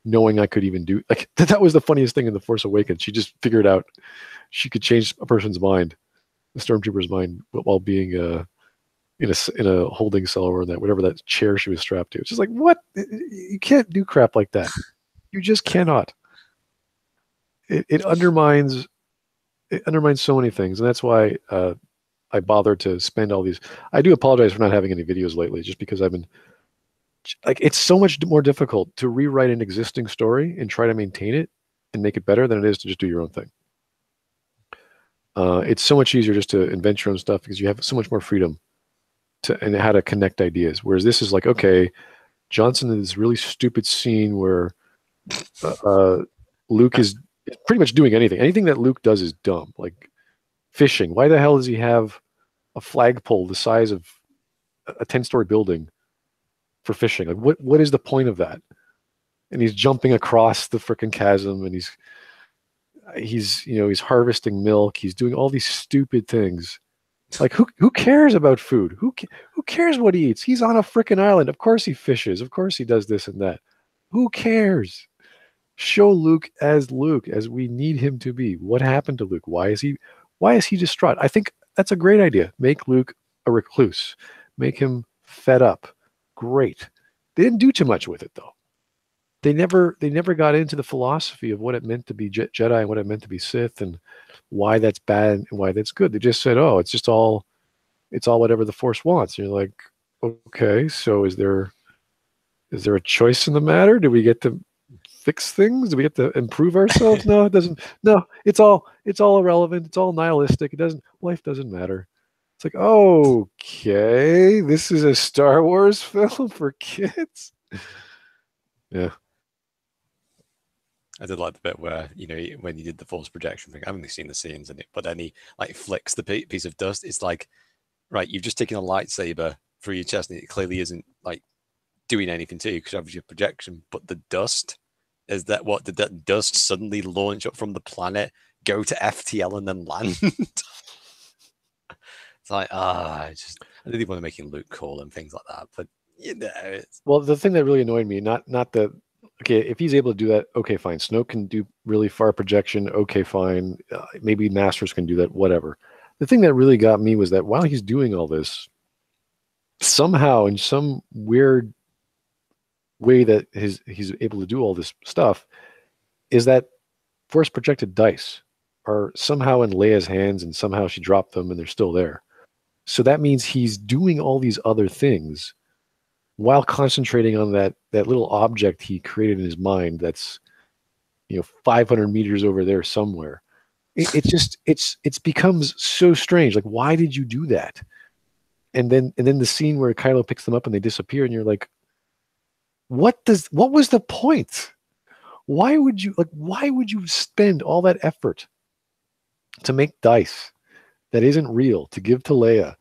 knowing I could even do, like, that was the funniest thing in The Force Awakens. She just figured out she could change a person's mind, the stormtrooper's mind, while being in a holding cell or in that whatever that chair she was strapped to. It's just like, what? You can't do crap like that. You just cannot. It undermines so many things, and that's why I bothered to spend all these. I do apologize for not having any videos lately, just because I've been like, it's so much more difficult to rewrite an existing story and try to maintain it and make it better than it is to just do your own thing. It's so much easier just to invent your own stuff because you have so much more freedom and how to connect ideas. Whereas this is like, okay, Johnson in this really stupid scene where Luke is pretty much doing anything. Anything that Luke does is dumb. Like fishing. Why the hell does he have a flagpole the size of a 10-story building for fishing? Like, what is the point of that? And he's jumping across the freaking chasm, and he's harvesting milk. He's doing all these stupid things. Like, who cares about food? Who cares what he eats? He's on a freaking island. Of course he fishes. Of course he does this and that. Who cares? Show Luke as we need him to be. What happened to Luke? Why is he distraught? I think that's a great idea. Make Luke a recluse. Make him fed up. Great. They didn't do too much with it, though. They never got into the philosophy of what it meant to be Jedi and what it meant to be Sith and why that's bad and why that's good. They just said, "Oh, it's all whatever the Force wants." And you're like, okay, so is there a choice in the matter? Do we get to fix things? Do we get to improve ourselves? No, it doesn't. No, it's all irrelevant. It's all nihilistic. Life doesn't matter. It's like, okay, this is a Star Wars film for kids. Yeah. I did like the bit where, when he did the force projection thing, I've only seen the scenes in it, but then he flicks the piece of dust. It's like, right, you've just taken a lightsaber through your chest and it clearly isn't doing anything to you because of your projection, but the dust, did that dust suddenly launch up from the planet, go to FTL and then land? It's like, I really want to make him look cool and things like that, but well, the thing that really annoyed me, not the okay, if he's able to do that, okay, fine. Snoke can do really far projection, okay, fine. Maybe Masters can do that, whatever. The thing that really got me was that while he's doing all this, somehow in some weird way that he's able to do all this stuff, is that force projected dice are somehow in Leia's hands, and somehow she dropped them and they're still there. So that means he's doing all these other things while concentrating on that little object he created in his mind that's 500 meters over there somewhere. It becomes so strange. Like, why did you do that? And then the scene where Kylo picks them up and they disappear, and you're like, what was the point? Why would you spend all that effort to make dice that isn't real to give to Leia,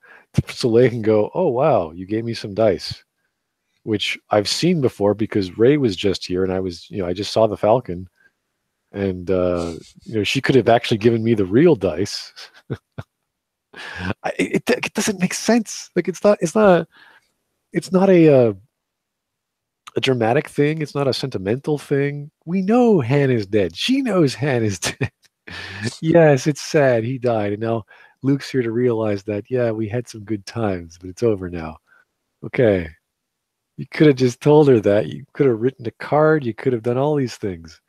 so Leia can go, oh wow, you gave me some dice, which I've seen before because Rey was just here and I just saw the Falcon, and she could have actually given me the real dice. It doesn't make sense. Like, it's not a dramatic thing. It's not a sentimental thing. We know Han is dead. She knows Han is dead. Yes, it's sad. He died. And now Luke's here to realize that, yeah, we had some good times, but it's over now. Okay. You could have just told her that. You could have written a card. You could have done all these things.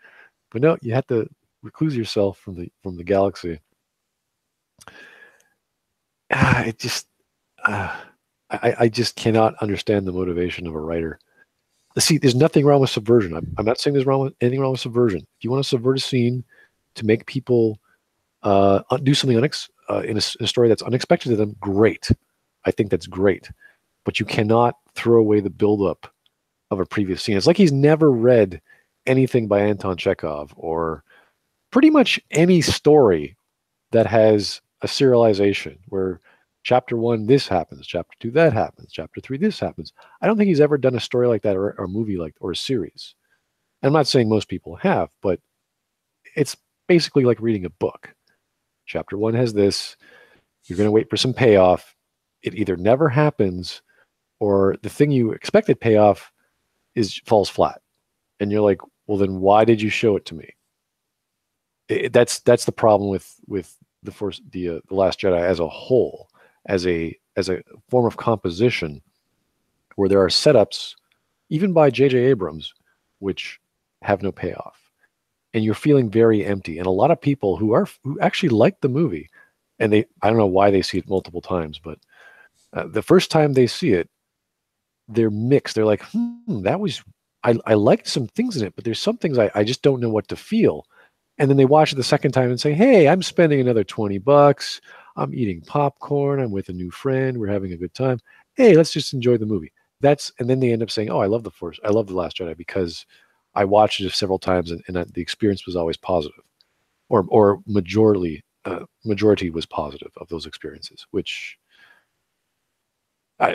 But no, you had to recluse yourself from the galaxy. I just cannot understand the motivation of a writer. See, there's nothing wrong with subversion. I'm not saying there's anything wrong with subversion. If you want to subvert a scene to make people do something in a story that's unexpected to them, great. I think that's great. But you cannot throw away the buildup of a previous scene. It's like he's never read anything by Anton Chekhov or pretty much any story that has a serialization where chapter 1, this happens, chapter 2, that happens, chapter 3, this happens. I don't think he's ever done a story like that or a movie or a series. I'm not saying most people have, but it's basically like reading a book. Chapter 1 has this. You're going to wait for some payoff. It either never happens or the thing you expected payoff falls flat. And you're like, well, then why did you show it to me? That's the problem with the Last Jedi as a whole, as a form of composition, where there are setups, even by J.J. Abrams, which have no payoff, and you're feeling very empty. And a lot of people who actually like the movie, and I don't know why they see it multiple times, but the first time they see it, they're mixed. They're like, I liked some things in it, but there's some things I just don't know what to feel. And then they watch it the second time and say, hey, I'm spending another $20. I'm eating popcorn. I'm with a new friend. We're having a good time. Hey, let's just enjoy the movie. And then they end up saying, oh, I love I love The Last Jedi because I watched it several times and the experience was always positive or majorly majority was positive of those experiences, which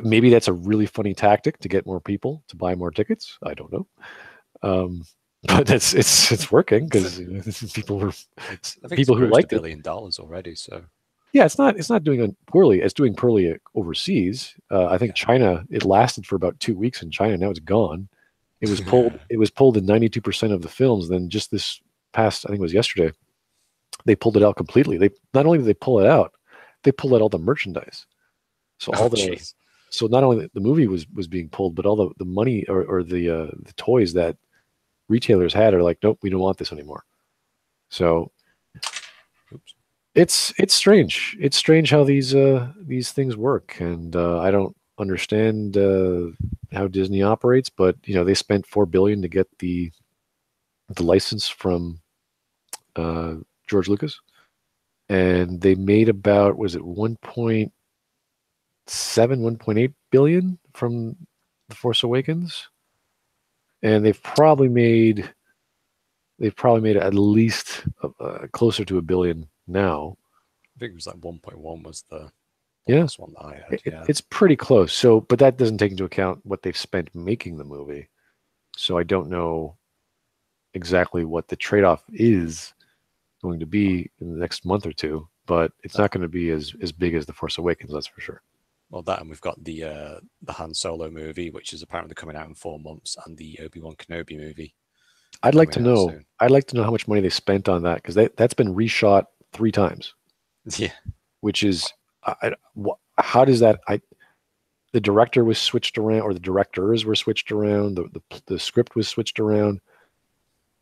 maybe that's a really funny tactic to get more people to buy more tickets. I don't know. But it's working because people were I think people who liked $1 billion already. So yeah, it's not doing poorly. It's doing poorly overseas. I think China, it lasted for about 2 weeks in China. Now it's gone. It was pulled. It was pulled in 92% of the films. Then just this past, I think it was yesterday, they pulled it out completely. They not only did they pull it out, they pulled out all the merchandise. So all so not only the movie was being pulled, but all the money or the toys that retailers had are like, nope, we don't want this anymore. So it's strange. It's strange how these things work, and I don't understand how Disney operates. But they spent $4 billion to get the license from George Lucas, and they made about, was it 1.7, 1.8 billion from The Force Awakens, and they've probably made at least closer to $1 billion now. I think it was like 1.1 was the yeah last one that I had. It's pretty close. So, but that doesn't take into account what they've spent making the movie. So I don't know exactly what the trade-off is going to be in the next month or two, but it's not going to be as big as The Force Awakens, that's for sure. Well, that, and we've got the Han Solo movie, which is apparently coming out in 4 months, and the Obi-Wan Kenobi movie. I'd like to know how much money they spent on that, because that's been reshot 3 times. Yeah, which is how does that? The director was switched around, or the directors were switched around. The script was switched around.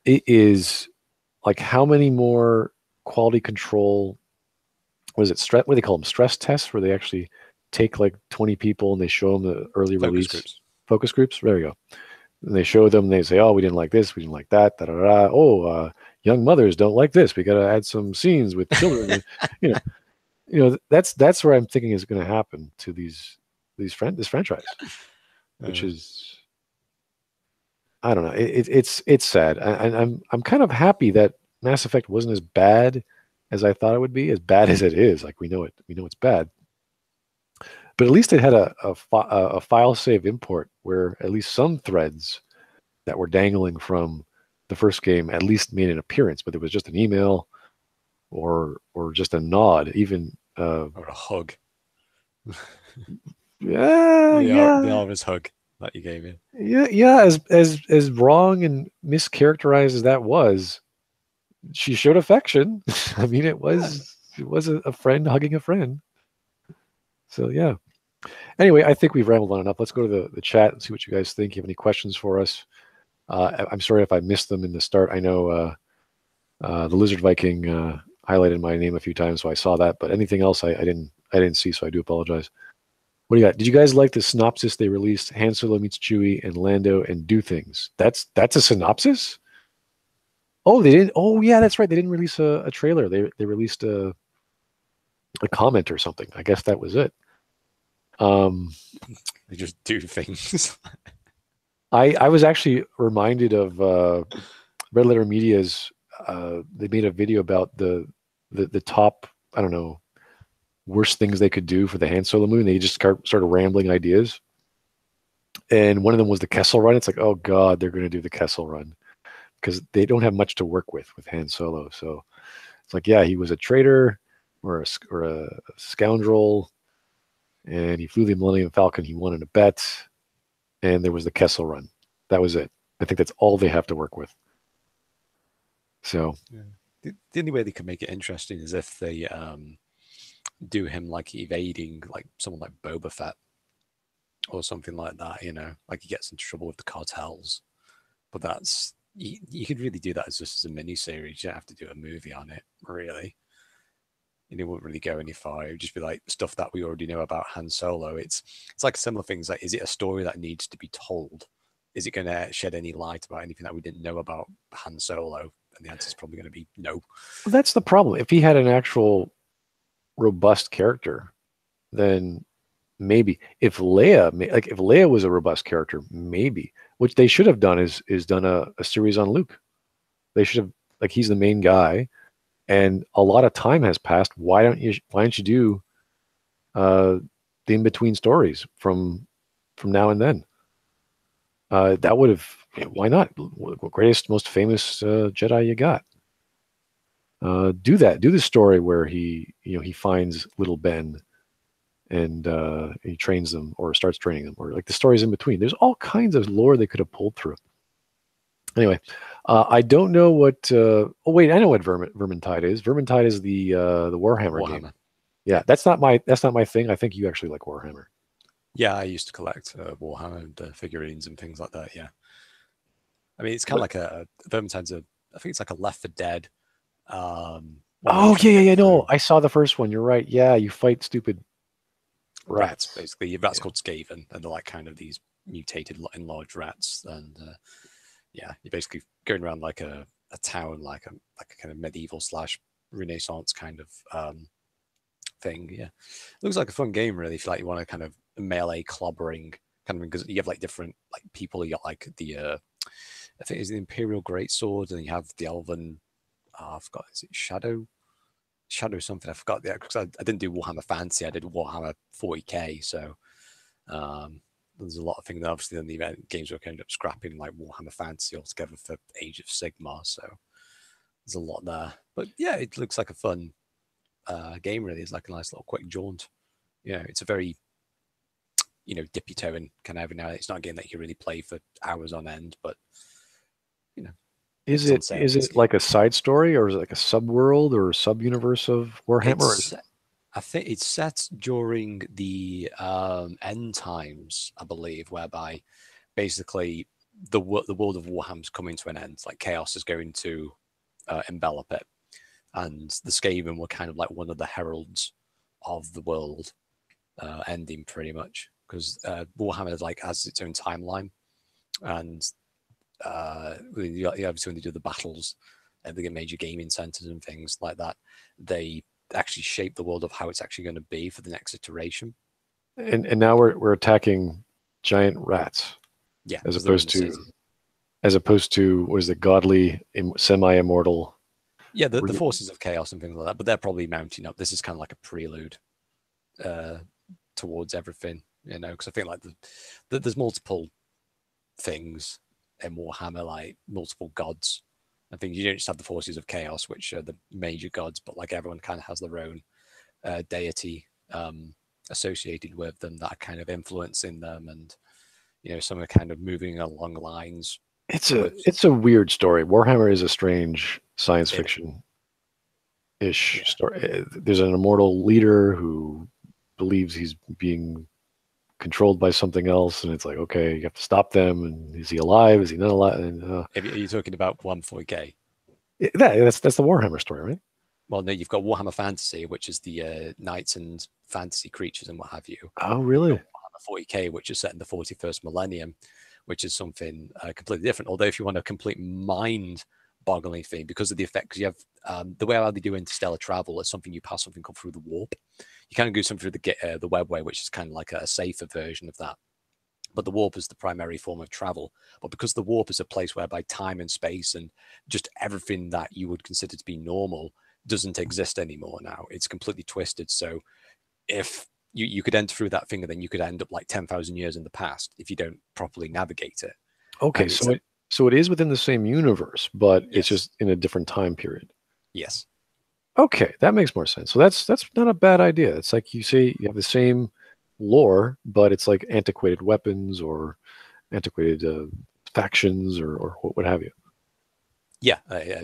It is like, how many more quality control? Was it what do they call them? Stress tests, where they actually take like 20 people and they show them the early release focus groups. There you go. And they show them. They say, "Oh, we didn't like this. We didn't like that. Da, da, da. Oh, young mothers don't like this. We got to add some scenes with children." That's where I'm thinking is going to happen to this franchise, which is, I don't know. It's sad, and I'm kind of happy that Mass Effect wasn't as bad as I thought it would be. As bad as it is, like we know it's bad. But at least it had a file save import where at least some threads that were dangling from the first game at least made an appearance, but it was just an email or just a nod, even or a hug. Yeah. The Elvis hug that you gave me. Yeah. As wrong and mischaracterized as that was, she showed affection. I mean, it was a friend hugging a friend. So yeah. Anyway, I think we've rambled on enough. Let's go to the chat and see what you guys think. You have any questions for us? I'm sorry if I missed them in the start. I know the Lizard Viking highlighted my name a few times, so I saw that. But anything else, I didn't see, so I do apologize. What do you got? Did you guys like the synopsis they released? Han Solo meets Chewie and Lando and do things. That's a synopsis? Oh, they didn't. Oh, yeah, that's right. They didn't release a trailer. They released a comment or something. I guess that was it. They just do things. I was actually reminded of Red Letter Media's. They made a video about the top, I don't know, worst things they could do for the Han Solo movie. They just started rambling ideas, and one of them was the Kessel Run. It's like, oh god, they're going to do the Kessel Run because they don't have much to work with Han Solo. So it's like, yeah, he was a traitor or a scoundrel, and he flew the Millennium Falcon. He won in a bet, and there was the Kessel Run. That was it. I think that's all they have to work with. So the only way they could make it interesting is if they do him like evading like someone like Boba Fett or something like that, like he gets into trouble with the cartels. But that's you could really do that as just as a mini series. You don't have to do a movie on it, really. And it wouldn't really go any far. It would just be like stuff that we already know about Han Solo. It's like similar things. Like, is it a story that needs to be told? Is it going to shed any light about anything that we didn't know about Han Solo? And the answer is probably going to be no. Well, that's the problem. If he had an actual robust character, then maybe. If Leia was a robust character, maybe. What they should have done is done a series on Luke. They should have, like, he's the main guy, and a lot of time has passed. Why don't you do the in between stories from now and then? That would have, why not? Greatest, most famous Jedi you got. Do that. Do the story where he finds little Ben and he trains them or starts training them, or like the stories in between. There's all kinds of lore they could have pulled through. Anyway, I don't know what. Oh wait, I know what Vermintide is. Vermintide is the Warhammer game. Yeah, that's not my thing. I think you actually like Warhammer. Yeah, I used to collect Warhammer figurines and things like that. Yeah, I mean it's kind of like a Vermintide's I think it's like a Left 4 Dead. Oh yeah. No, I saw the first one. You're right. Yeah, you fight stupid rats. Basically. Rats called Skaven, and they're like kind of these mutated enlarged rats. And yeah, you're basically going around like a town, like a kind of medieval / Renaissance kind of thing. Yeah, it looks like a fun game, really. If you want to kind of melee clobbering kind of, because you have like different like people. You got like the I think it's the Imperial Greatsword, and you have the Elven. I forgot. Is it Shadow something? I forgot. Yeah, because I didn't do Warhammer Fantasy. I did Warhammer 40k. So there's a lot of things that obviously in the event games were ended up scrapping like Warhammer Fantasy altogether for Age of Sigmar. So there's a lot there. But yeah, it looks like a fun game. Really, it's like a nice little quick jaunt. Yeah, it's a very dippy toe in kind of every now and then. It's not a game that you can really play for hours on end, but Is it like a side story, or is it like a sub-world or sub-universe of Warhammer? I think it's set during the end times, I believe, whereby basically the world of Warhammer's coming to an end. Like chaos is going to envelop it, and the Skaven were kind of like one of the heralds of the world ending, pretty much, because Warhammer like has its own timeline, and obviously when they do the battles at the major gaming centers and things like that, they actually shape the world of how it's actually going to be for the next iteration. And now we're attacking giant rats. Yeah, as opposed to what is it, godly semi-immortal. Yeah, the forces of chaos and things like that, but they're probably mounting up. This is kind of like a prelude towards everything, because I think like there's multiple things in Warhammer, like multiple gods. I think you don't just have the forces of chaos, which are the major gods, but like everyone kind of has their own deity associated with them that are kind of influencing them, and some are kind of moving along lines. It's a weird story. Warhammer is a strange science fiction-ish story. There's an immortal leader who believes he's being controlled by something else, and it's like, okay, you have to stop them. And is he alive? Is he not alive? And, are you talking about 140k? That's the Warhammer story, right? Well, no, you've got Warhammer Fantasy, which is the knights and fantasy creatures and what have you. Oh, really? Warhammer 40k, which is set in the 41st millennium, which is something completely different. Although if you want a complete mind-boggling thing, because of the effect, because you have the way how they do interstellar travel is something you pass something called through the warp. You kind of do something through the webway, which is kind of like a safer version of that. But the warp is the primary form of travel. But because the warp is a place whereby time and space and just everything that you would consider to be normal doesn't exist anymore now. It's completely twisted. So if you could enter through that thing, and then you could end up like 10,000 years in the past if you don't properly navigate it. Okay, so it is within the same universe, but it's just in a different time period. Yes. Okay, that makes more sense. So that's not a bad idea. It's like you say you have the same lore, but it's like antiquated weapons or antiquated factions or what have you. Yeah,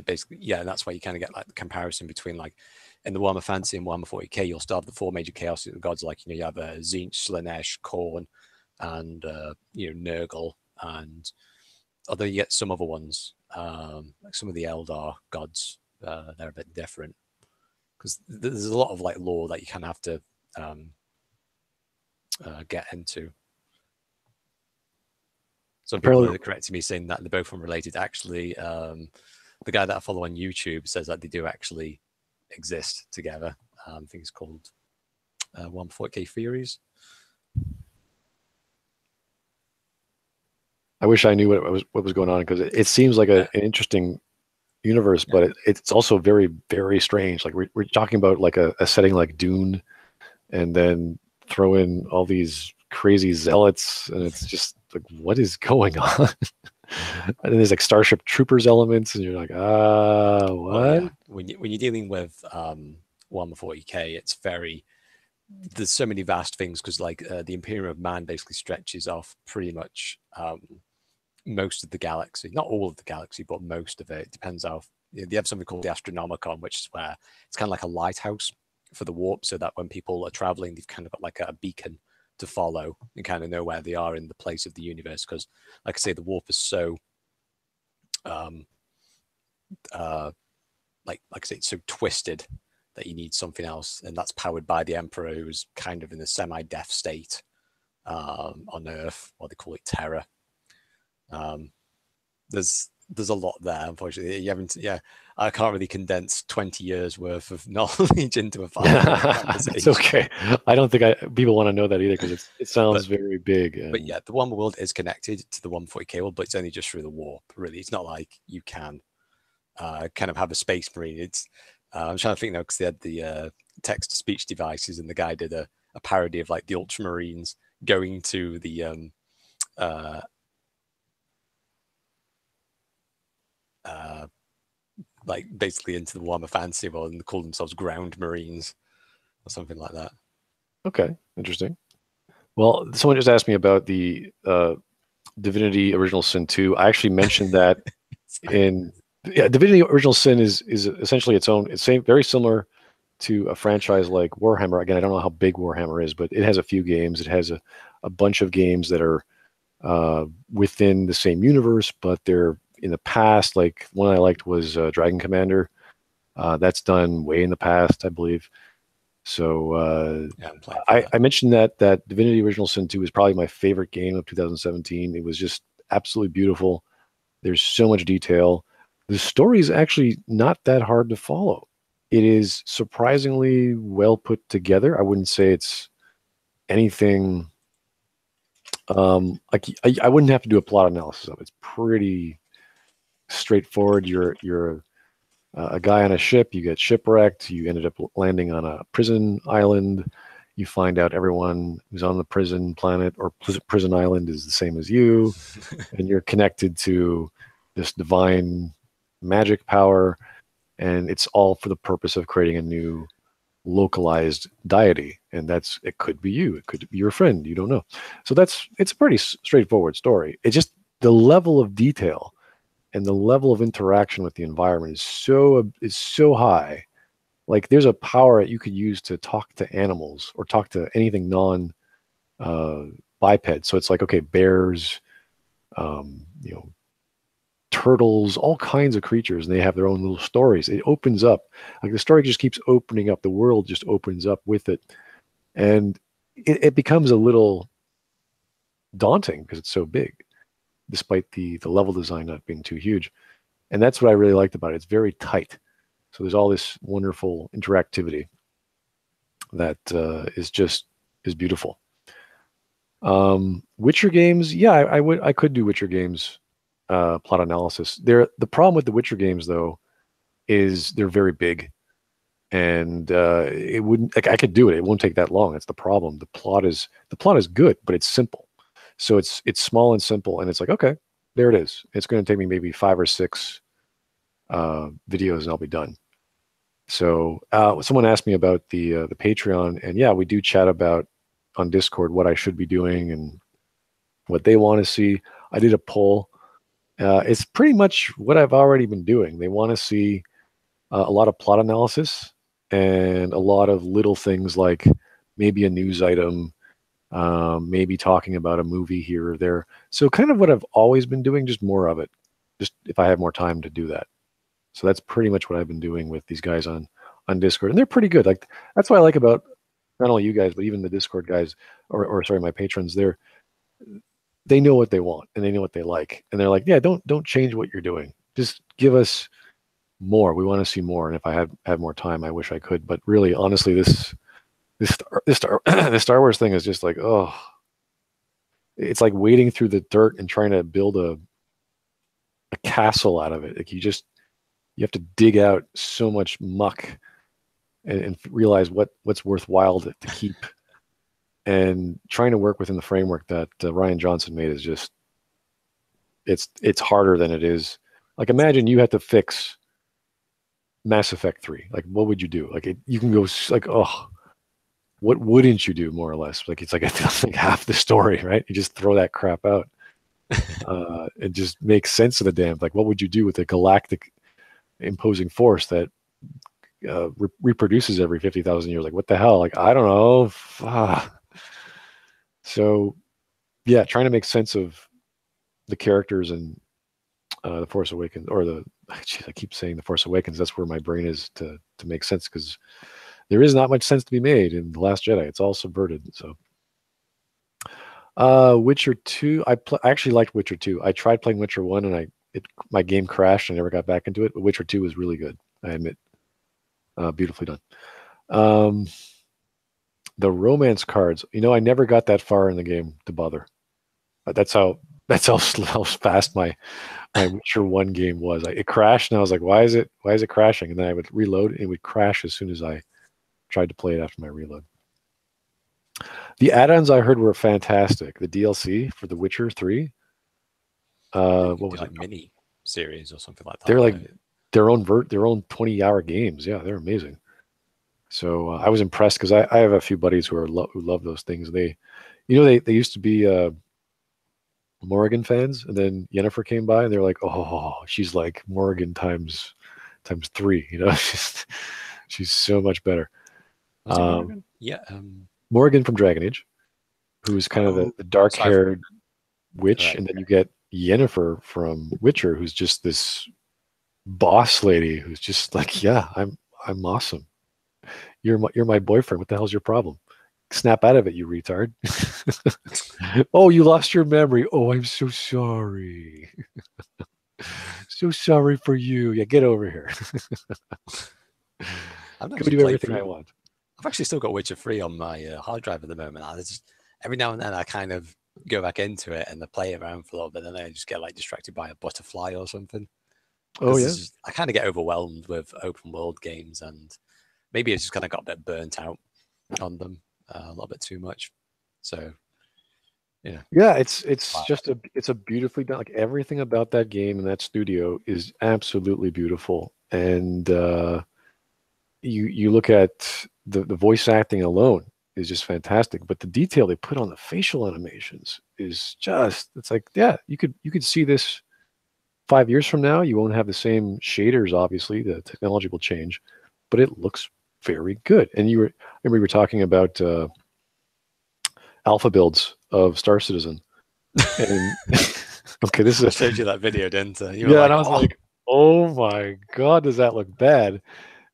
basically, yeah, and that's why you kind of get like the comparison between like in the Warhammer Fantasy and Warhammer 40k, you'll still have the four major chaos gods, like you have Tzeentch, Slaanesh, Khorne, and Nurgle, and although you get some other ones, like some of the Eldar gods, they're a bit different because there's a lot of like lore that you kind of have to get into. Some people are correcting me saying that they're both unrelated. Actually, the guy that I follow on YouTube says that they do actually exist together. I think it's called 140k Theories. I wish I knew what was going on, because it seems like an interesting universe, but it's also very, very strange. Like we're talking about like a setting like Dune, and then throw in all these crazy zealots, and it's just like, what is going on? And then there's like Starship Troopers elements, and you're like, what? Oh yeah, when you're dealing with Warhammer 40k, it's very, there's so many vast things, because like the Imperium of Man basically stretches off pretty much most of the galaxy, not all of the galaxy, but most of it. It depends how, they have something called the Astronomicon, which is where it's kind of like a lighthouse for the warp, so that when people are traveling, they've kind of got like a beacon to follow and kind of know where they are in the place of the universe. Because, like I say, the warp is so, like I say, it's so twisted that you need something else, and that's powered by the Emperor, who's kind of in a semi-death state on Earth, or they call it Terra. There's a lot there, unfortunately. You haven't, I can't really condense 20 years worth of knowledge into a 5-minute conversation. It's okay. I don't think people want to know that either, because it sounds very big. But yeah, the Warhammer world is connected to the 140k world, but it's only just through the warp. Really, it's not like you can kind of have a space marine. It's I'm trying to think now, because they had the text-to-speech devices, and the guy did a parody of like the Ultramarines going to the like basically into the Warhammer fantasy world, and they call themselves Ground Marines or something like that. Okay, interesting. Well, someone just asked me about the Divinity Original Sin 2. I actually mentioned that in Divinity Original Sin is essentially its own. It's very similar to a franchise like Warhammer. Again, I don't know how big Warhammer is, but it has a few games. It has a bunch of games that are within the same universe, but they're in the past. Like one I liked was Dragon Commander. That's done way in the past, I believe. So I mentioned that Divinity Original Sin 2 is probably my favorite game of 2017. It was just absolutely beautiful. There's so much detail. The story is actually not that hard to follow. It is surprisingly well put together. I wouldn't say it's anything. Like I wouldn't have to do a plot analysis of it. It's pretty straightforward. You're a guy on a ship. You get shipwrecked. You ended up landing on a prison island. You find out everyone who's on the prison planet or prison island is the same as you, and you're connected to this divine magic power, and it's all for the purpose of creating a new localized deity. And it could be you, it could be your friend, you don't know. So it's a pretty straightforward story. It's just the level of detail and the level of interaction with the environment is so high. Like there's a power that you could use to talk to animals or talk to anything non biped. So it's like, okay, bears, turtles, all kinds of creatures, and they have their own little stories. It opens up, like the story just keeps opening up. The world just opens up with it, and it becomes a little daunting because it's so big, despite the level design not being too huge. And that's what I really liked about it. It's very tight. So there's all this wonderful interactivity that is beautiful. Witcher games, yeah, I could do Witcher games plot analysis. The problem with the Witcher games though is they're very big, and it wouldn't, like, I could do it. It won't take that long. That's the problem. The plot is good, but it's simple. So it's small and simple, and it's like, okay, there it is. It's going to take me maybe 5 or 6 videos, and I'll be done. So someone asked me about the Patreon, and yeah, we do chat about on Discord what I should be doing and what they want to see. I did a poll. It's pretty much what I've already been doing. They want to see a lot of plot analysis and a lot of little things like maybe a news item, maybe talking about a movie here or there. So kind of what I've always been doing, just more of it, just if I have more time to do that. So that's pretty much what I've been doing with these guys on Discord, and they're pretty good. Like that's what I like about not only you guys, but even the Discord guys, or sorry, my patrons. They know what they want and they know what they like, and they're like, yeah, don't change what you're doing. Just give us more. We want to see more. And if I had more time, I wish I could. But really, honestly, this Star Wars thing is just like, oh, it's like wading through the dirt and trying to build a castle out of it. Like you have to dig out so much muck and realize what's worthwhile to keep. And trying to work within the framework that Rian Johnson made is just it's harder than it is. Like imagine you had to fix Mass Effect 3. Like what would you do? Like you can go like, oh, what wouldn't you do more or less? Like it's like I feel like half the story, right? You just throw that crap out. And just make sense of the damn. Like what would you do with a galactic imposing force that reproduces every 50,000 years? Like what the hell? Like I don't know. So yeah, trying to make sense of the characters and the Force Awakens, or geez, I keep saying the Force Awakens. That's where my brain is to make sense, because there is not much sense to be made in The Last Jedi. It's all subverted. So Witcher 2, I actually liked Witcher 2. I tried playing Witcher 1 and my game crashed and I never got back into it, but Witcher 2 was really good, I admit. Beautifully done. The romance cards, I never got that far in the game to bother. That's how fast my Witcher 1 game was. It crashed and I was like, why is it crashing? And then I would reload and it would crash as soon as I tried to play it after my reload. The add-ons I heard were fantastic. The DLC for The Witcher 3. What was like mini series or something like that? They're like their own 20-hour games. Yeah, they're amazing. So I was impressed because I have a few buddies who love those things. They used to be Morrigan fans, and then Yennefer came by and they're like, oh, she's like Morrigan times 3. She's so much better. Morrigan? Yeah. Morrigan from Dragon Age, who's kind of the dark-haired witch, right. And then you get Yennefer from Witcher, who's just this boss lady who's just like, yeah, I'm awesome. You're my boyfriend. What the hell's your problem? Snap out of it, you retard. Oh, you lost your memory. Oh, I'm so sorry. So sorry for you. Yeah, get over here. I'm not Can we do everything I want? I've actually still got Witcher 3 on my hard drive at the moment. Every now and then I kind of go back into it and I play around for a little bit, and then I just get like distracted by a butterfly or something. Oh yeah. I kind of get overwhelmed with open world games, and maybe I just kind of got a bit burnt out on them a little bit too much. So yeah, it's just it's a beautifully done. Like everything about that game and that studio is absolutely beautiful, and you look at the voice acting alone is just fantastic, but the detail they put on the facial animations is just, it's like, yeah, you could see this 5 years from now. You won't have the same shaders, obviously, the technology will change, but it looks very good. And I remember we were talking about alpha builds of Star Citizen, and okay, this is I showed you that video, didn't I? Yeah, and I was like, oh my god, does that look bad?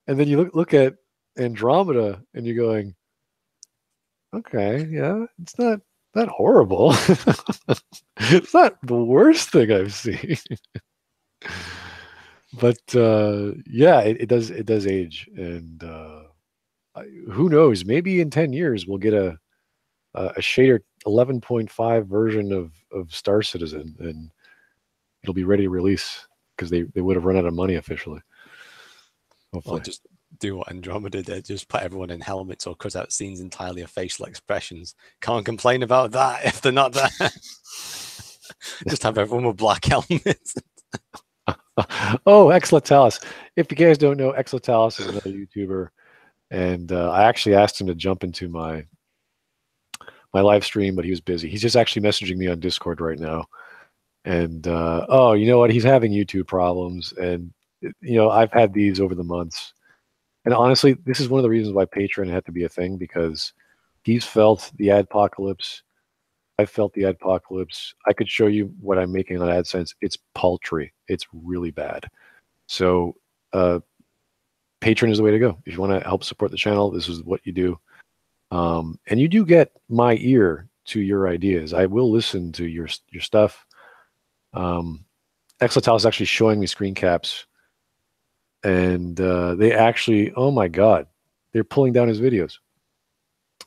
And then you look at Andromeda and you're going, okay, yeah, it's not that horrible. It's not the worst thing I've seen. But yeah, it does age, and who knows? Maybe in 10 years we'll get a shader 11.5 version of Star Citizen, and it'll be ready to release because they would have run out of money officially. Hopefully. Or just do what Andromeda did, just put everyone in helmets or cut out scenes entirely of facial expressions. Can't complain about that if they're not there. Just have everyone with black helmets. Oh, Exlatalis. If you guys don't know, Exlatalis is another YouTuber, and I actually asked him to jump into my live stream, but he was busy. He's just actually messaging me on Discord right now. And oh, you know what? He's having YouTube problems, and I've had these over the months. And honestly, this is one of the reasons why Patreon had to be a thing, because he's felt the adpocalypse. I felt the adpocalypse. I could show you what I'm making on AdSense. It's paltry. It's really bad. So Patreon is the way to go. If you want to help support the channel, this is what you do. And you do get my ear to your ideas. I will listen to your stuff. Exlatal is actually showing me screen caps, and they actually, oh my god, they're pulling down his videos.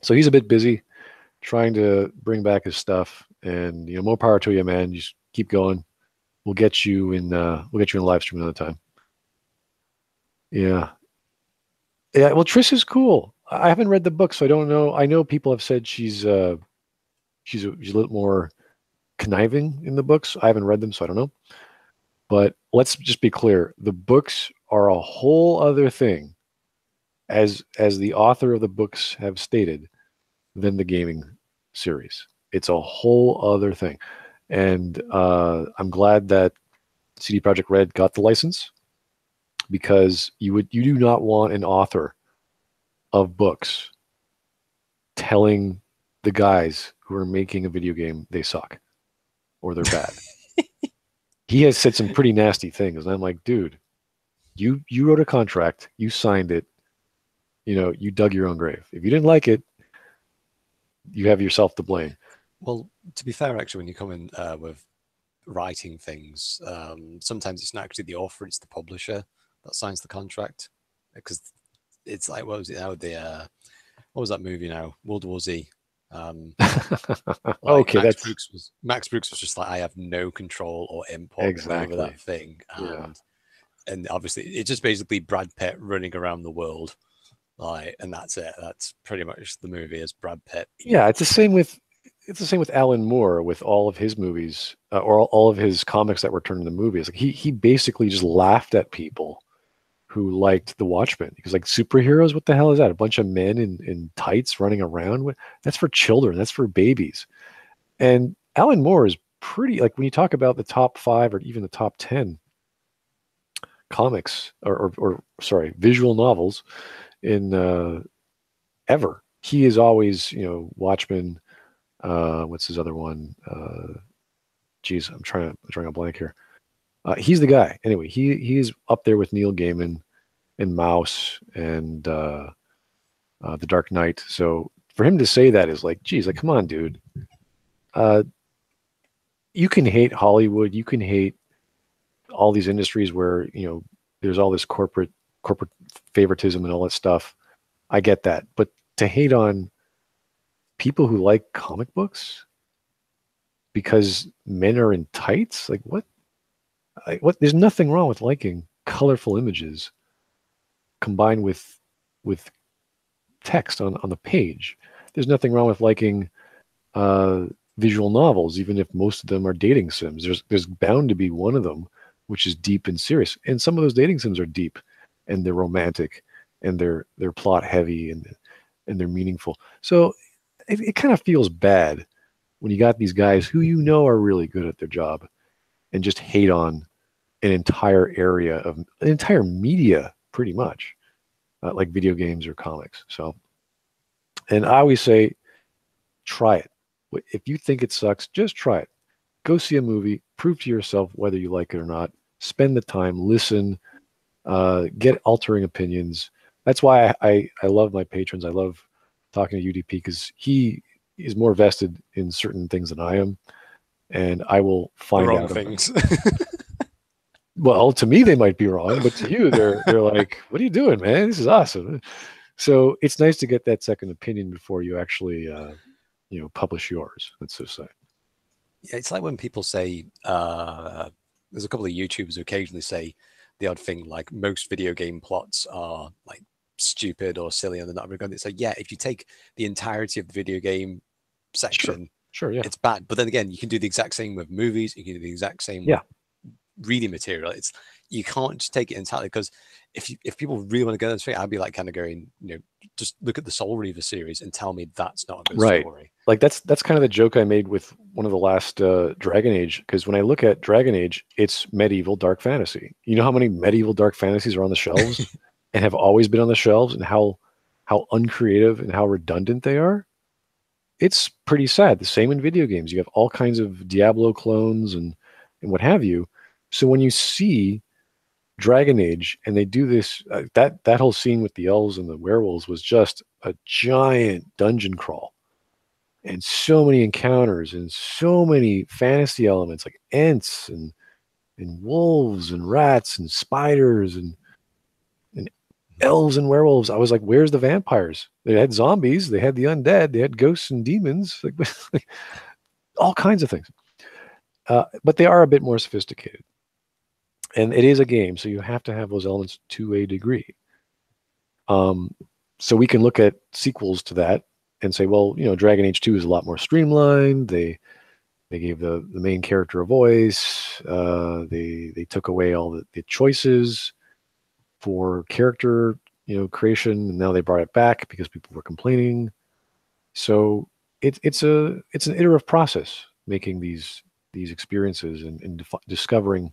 So he's a bit busy trying to bring back his stuff, and more power to you, man. Just keep going. We'll get you in live stream another time. Yeah. Yeah. Well, Triss is cool. I haven't read the book, so I don't know. I know people have said she's a little more conniving in the books. I haven't read them, so I don't know. But let's just be clear: the books are a whole other thing, as the author of the books have stated, than the gaming series. It's a whole other thing, and I'm glad that CD Projekt Red got the license because you do not want an author of books telling the guys who are making a video game they suck or they're bad. He has said some pretty nasty things, and I'm like, dude, you wrote a contract, you signed it, you dug your own grave. If you didn't like it, you have yourself to blame. Well, to be fair, actually, when you come in with writing things, sometimes it's not actually the author, it's the publisher that signs the contract. Because it's like, what was it now? What was that movie now? World War Z. Okay, Max Brooks was just like, I have no control or input exactly over that thing. Yeah. And obviously it's just basically Brad Pitt running around the world. And that's it. That's pretty much the movie as Brad Pitt. Yeah, it's the same with Alan Moore with all of his movies or all of his comics that were turned into movies. Like he basically just laughed at people who liked The Watchmen because like superheroes, what the hell is that? A bunch of men in tights running around? That's for children. That's for babies. And Alan Moore is pretty like when you talk about the top 5 or even the top 10 comics or sorry, visual novels in ever. He is always, Watchmen. What's his other one? Geez, I'm drawing a blank here. He's the guy. Anyway, he's up there with Neil Gaiman and Mouse and The Dark Knight. So for him to say that is like, geez, like come on, dude. You can hate Hollywood. You can hate all these industries where there's all this corporate favoritism and all that stuff. I get that, but to hate on people who like comic books because men are in tights, like what? What? There's nothing wrong with liking colorful images combined with text on the page. There's nothing wrong with liking visual novels, even if most of them are dating sims. There's bound to be one of them which is deep and serious, and some of those dating sims are deep and they're romantic and they're plot heavy and they're meaningful. So it kind of feels bad when you got these guys who are really good at their job and just hate on an entire area of an entire media, pretty much, like video games or comics. So, and I always say, try it. If you think it sucks, just try it. Go see a movie, prove to yourself whether you like it or not. Spend the time, listen, get altering opinions. That's why I love my patrons. I love talking to UDP because he is more vested in certain things than I am, and I will find out things. Well, to me they might be wrong, but to you they're like, "What are you doing, man? This is awesome." So it's nice to get that second opinion before you actually, publish yours. Let's just say. Yeah, it's like when people say there's a couple of YouTubers who occasionally say the odd thing like most video game plots are like stupid or silly and they're not very good. It's like, yeah, if you take the entirety of the video game section, sure, yeah, it's bad. But then again, you can do the exact same with movies. You can do the exact same with reading material. You can't just take it entirely because if people really want to go this way, I'd be like kind of going, just look at the Soul Reaver series and tell me that's not a good story. Like that's kind of the joke I made with one of the last Dragon Age, because when I look at Dragon Age, it's medieval dark fantasy. You know how many medieval dark fantasies are on the shelves and have always been on the shelves, and how uncreative and how redundant they are? It's pretty sad. The same in video games. You have all kinds of Diablo clones and what have you. So when you see Dragon Age and they do this, that whole scene with the elves and the werewolves was just a giant dungeon crawl, and so many encounters and so many fantasy elements like ents and wolves and rats and spiders and elves and werewolves. I was like, where's the vampires? They had zombies, they had the undead, they had ghosts and demons, like all kinds of things. But they are a bit more sophisticated. And it is a game, so you have to have those elements to a degree. So we can look at sequels to that and say, well, Dragon Age 2 is a lot more streamlined. They gave the main character a voice. They took away all the choices for character creation, and now they brought it back because people were complaining. So it's an iterative process making these experiences and discovering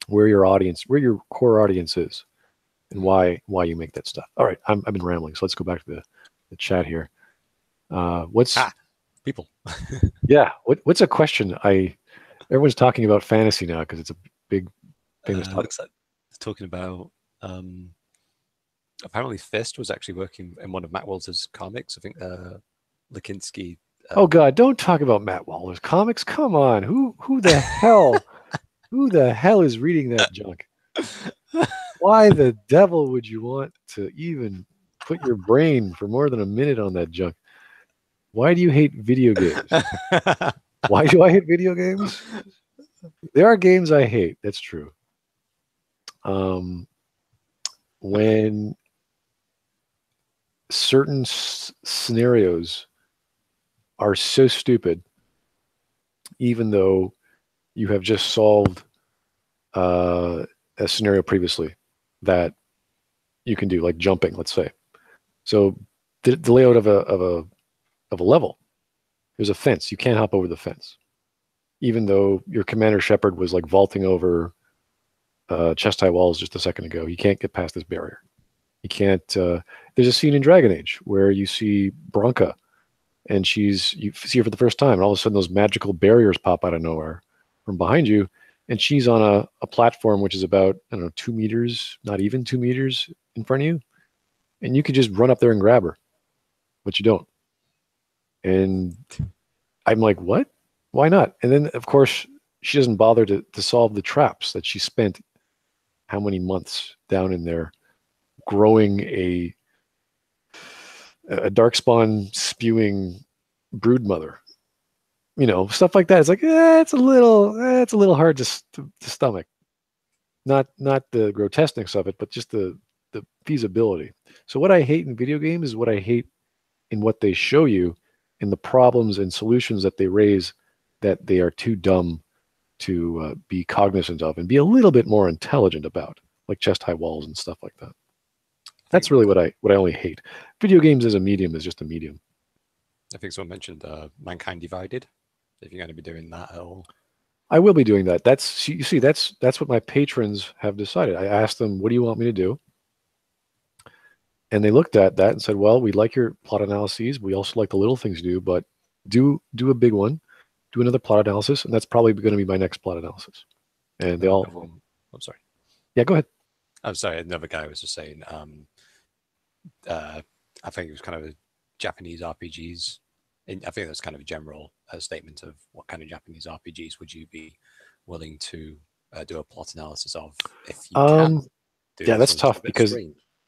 where your core audience is and why you make that stuff. All right, I've been rambling, so let's go back to the chat here. What's people? Yeah, what's a question? Everyone's talking about fantasy now because it's a big famous topic. Looks like talking about apparently Fist was actually working in one of Matt Walter's comics. I think Likinski. Oh God, don't talk about Matt Walter's comics. Come on, who the hell who the hell is reading that junk? Why the devil would you want to even put your brain for more than a minute on that junk? Why do you hate video games? Why do I hate video games? There are games I hate. That's true. When certain scenarios are so stupid, even though you have just solved a scenario previously that you can do, like jumping, let's say. So the layout of a level, there's a fence. You can't hop over the fence, even though your Commander Shepard was like vaulting over chest high walls just a second ago. You can't get past this barrier. You can't. There's a scene in Dragon Age where you see Bronca, and you see her for the first time, and all of a sudden those magical barriers pop out of nowhere from behind you, and she's on a platform which is about, I don't know, 2 meters, not even 2 meters in front of you, and you could just run up there and grab her, but you don't. And I'm like, what? Why not? And then, of course, she doesn't bother to solve the traps that she spent how many months down in there growing a darkspawn spewing brood mother. Stuff like that. It's like, it's a little hard to stomach. Not the grotesqueness of it, but just the feasibility. So what I hate in video games is what I hate in what they show you, in the problems and solutions that they raise, that they are too dumb to be cognizant of and be a little bit more intelligent about, like chest high walls and stuff like that. That's really what I only hate. Video games as a medium is just a medium. I think someone mentioned Mankind Divided. If you're going to be doing that at all, I will be doing that. That's what my patrons have decided. I asked them, "What do you want me to do?" And they looked at that and said, "Well, we like your plot analyses. We also like the little things you do, but do a big one. Do another plot analysis, and that's probably going to be my next plot analysis." And they all. I'm sorry. Yeah, go ahead. I'm sorry. Another guy was just saying. I think it was kind of a Japanese RPGs. I think that's kind of a general statement of what kind of Japanese RPGs would you be willing to do a plot analysis of if you can. Yeah, that's tough because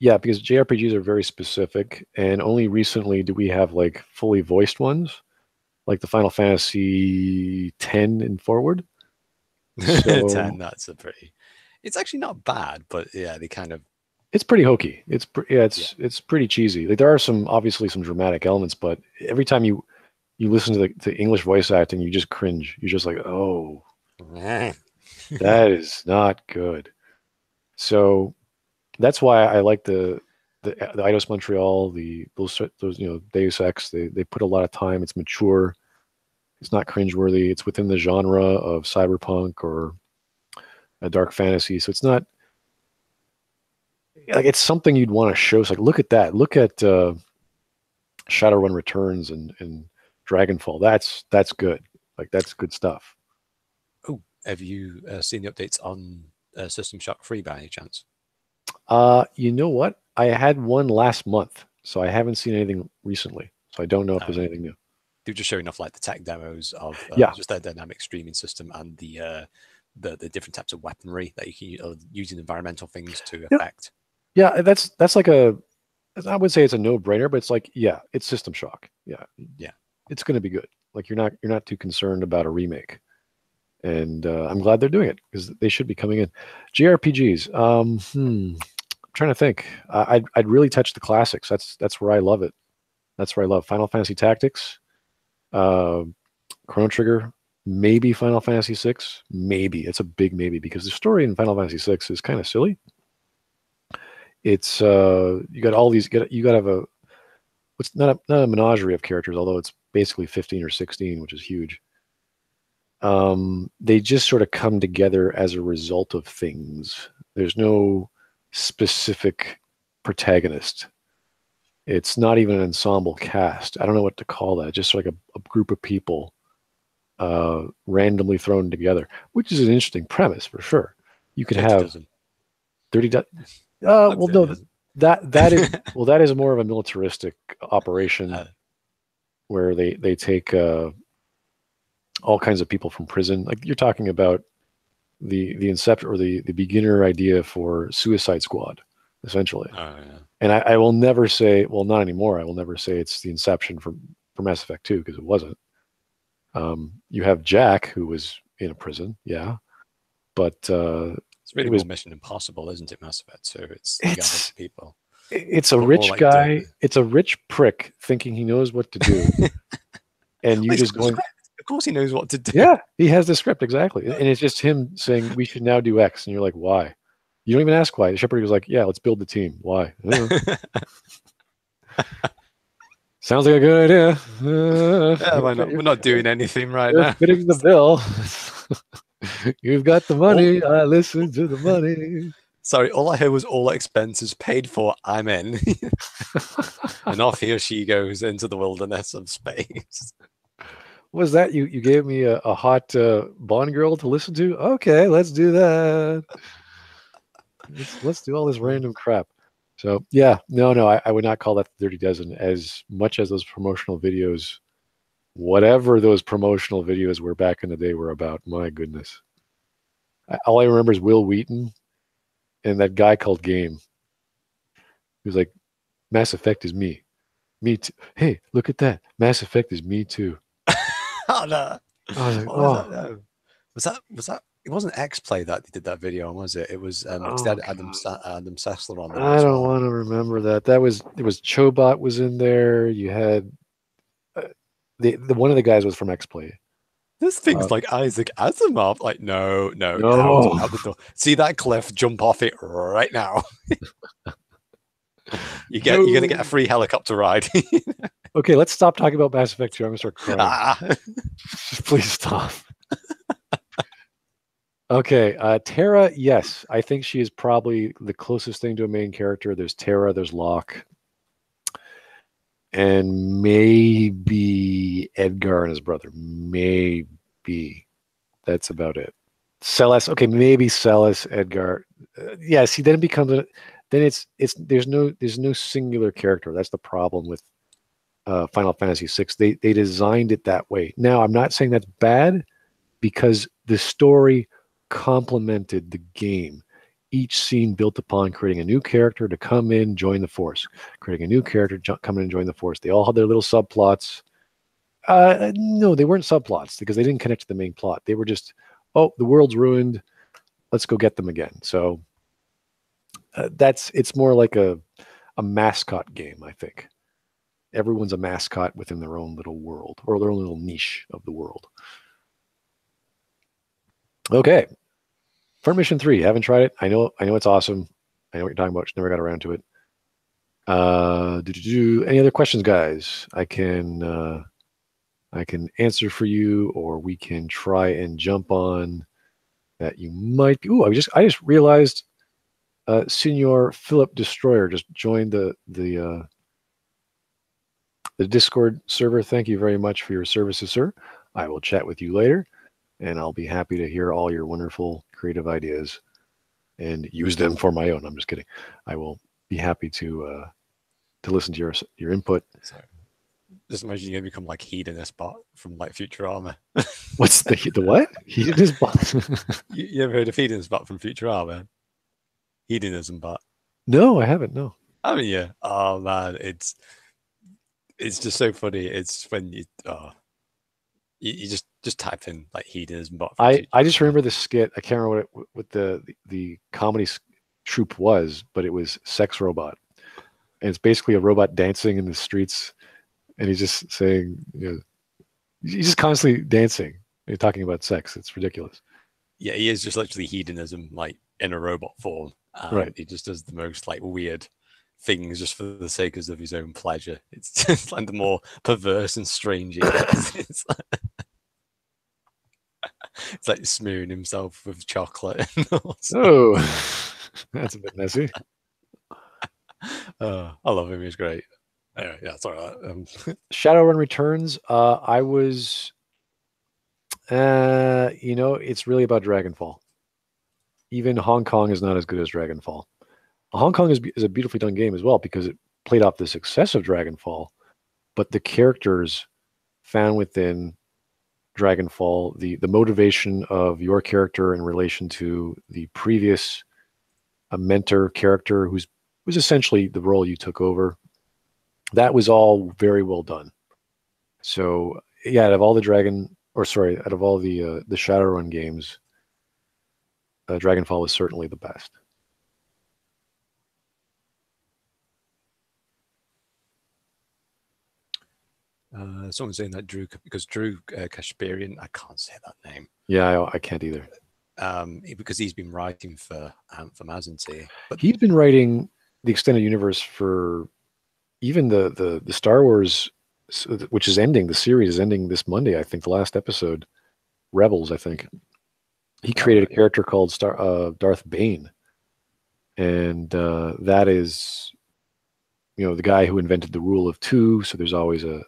JRPGs are very specific, and only recently do we have like fully voiced ones, like the Final Fantasy 10 and forward. So, 10, it's actually not bad, but yeah, they kind of. It's pretty hokey. It's pretty cheesy. Like there are obviously some dramatic elements, but every time you listen to the English voice acting, you just cringe. You're just like, oh, that is not good. So that's why I like the Eidos Montreal, those Deus Ex. They put a lot of time. It's mature. It's not cringeworthy. It's within the genre of cyberpunk or a dark fantasy. So it's not like it's something you'd want to show. It's like, look at that. Look at Shadowrun Returns and Dragonfall. That's good. Like that's good stuff. Oh, have you seen the updates on System Shock 3 by any chance? You know what? I had one last month, so I haven't seen anything recently. So I don't know if there's anything new. They're just showing off like the tech demos of just their dynamic streaming system and the different types of weaponry that you can use using environmental things to affect. Yeah, that's like I would say it's a no-brainer, but it's like, yeah, it's System Shock. Yeah, it's going to be good. Like you're not too concerned about a remake. and I'm glad they're doing it because they should be coming in. JRPGs. I'm trying to think. I'd really touch the classics. That's where I love it. That's where I love Final Fantasy Tactics, uh, Chrono Trigger, maybe Final Fantasy VI. Maybe it's a big maybe because the story in Final Fantasy VI is kind of silly. It's you got all these. You got to have a what's not a menagerie of characters, although it's basically 15 or 16, which is huge. They just sort of come together as a result of things. There's no specific protagonist. It's not even an ensemble cast. I don't know what to call that. Just like a group of people randomly thrown together, which is an interesting premise for sure. You could have 30. Well, no, that is well, that is more of a militaristic operation where they take all kinds of people from prison. Like you're talking about the inception or the beginner idea for Suicide Squad, essentially. Oh, yeah. And I will never say, well, not anymore. I will never say it's the inception for Mass Effect 2 because it wasn't. You have Jack who was in a prison, yeah, but it's really more Mission Impossible, isn't it, Mass Effect 2? It's people. It's a rich guy. It's a rich prick thinking he knows what to do, and you just going. Of course, he knows what to do. Yeah, he has the script exactly, and it's just him saying we should now do X, and you're like, why? You don't even ask why. Shepard was like, yeah, let's build the team. Why? Sounds like a good idea. Yeah, why not? We're not doing anything right now. Fitting the bill. You've got the money. I listen to the money. Sorry, all I heard was all expenses paid for. I'm in. And off he or she goes into the wilderness of space. What was that? You gave me a hot Bond girl to listen to? Okay, let's do that. Let's do all this random crap. So yeah, no, I would not call that the Dirty Dozen as much as those promotional videos, whatever those promotional videos were back in the day were about. My goodness. All I remember is Will Wheaton and that guy called Game. He was like, Mass Effect is me. Me too. Hey, look at that. Mass Effect is me too. Oh no. I was like, oh. Was that it wasn't X-Play that did that video on, was it? It was Adam Sessler on there. I don't want to remember that. It was Chobot was in there. You had the one of the guys was from X-Play. There's things like Isaac Asimov. Like, no. Out the door. See that cliff? Jump off it right now. You're gonna get a free helicopter ride. Okay, let's stop talking about Mass Effect 2. I'm gonna start crying. Please stop. Okay, Terra, yes. I think she is probably the closest thing to a main character. There's Terra, there's Locke, and maybe Edgar and his brother. Maybe. That's about it. Celes, okay, maybe Celes, Edgar. Yeah, see, then it becomes then it's there's no singular character. That's the problem with Final Fantasy VI. They designed it that way. Now, I'm not saying that's bad because the story complemented the game. Each scene built upon creating a new character to come in, join the Force. Creating a new character, come in and join the Force. They all had their little subplots. No, they weren't subplots because they didn't connect to the main plot. They were just, oh, the world's ruined. Let's go get them again. So it's more like a mascot game, I think. Everyone's a mascot within their own little world or their own little niche of the world. Okay. Front Mission 3, haven't tried it. I know it's awesome. I know what you're talking about. Just never got around to it. Any other questions, guys? I can answer for you, or we can try and jump on that you might be. Ooh, I just realized Senior Philip Destroyer just joined the Discord server. Thank you very much for your services, sir. I will chat with you later, and I'll be happy to hear all your wonderful creative ideas and use them for my own. I'm just kidding. I will be happy to listen to your input. Sorry. Just imagine you're gonna become like Hedonist Bot from like Futurama. What's the what? Hedonist Bot? you ever heard of Hedonist Bot from Futurama? Hedonism Bot. No, I haven't. No. I mean, yeah. Oh man, it's just so funny. It's when you just Just type in like hedonism bot. I just remember the skit. I can't remember what the comedy troupe was, but it was Sex Robot, and it's basically a robot dancing in the streets, and he's just saying, he's just constantly dancing and talking about sex. It's ridiculous. Yeah, he is just literally hedonism, like in a robot form. Right. He just does the most like weird things just for the sake of his own pleasure. It's just like the more perverse and strange it gets. It's like smearing himself with chocolate. Oh, that's a bit messy. I love him. He's great. Anyway, yeah, sorry. Shadowrun Returns. I was, it's really about Dragonfall. Even Hong Kong is not as good as Dragonfall. Hong Kong is a beautifully done game as well because it played off the success of Dragonfall, but the characters found within Dragonfall, the motivation of your character in relation to the previous mentor character who's was essentially the role you took over. That was all very well done. So yeah, out of all the Shadowrun games, Dragonfall was certainly the best. Someone's saying that Drew Kashperian, I can't say that name. Yeah, I can't either. Because he's been writing for Anthem, hasn't he? But he's been writing the extended universe for even the Star Wars, which is ending. The series is ending this Monday, I think. The last episode, Rebels, I think. He created a character called Darth Bane, and that is, the guy who invented the rule of two. So there's always a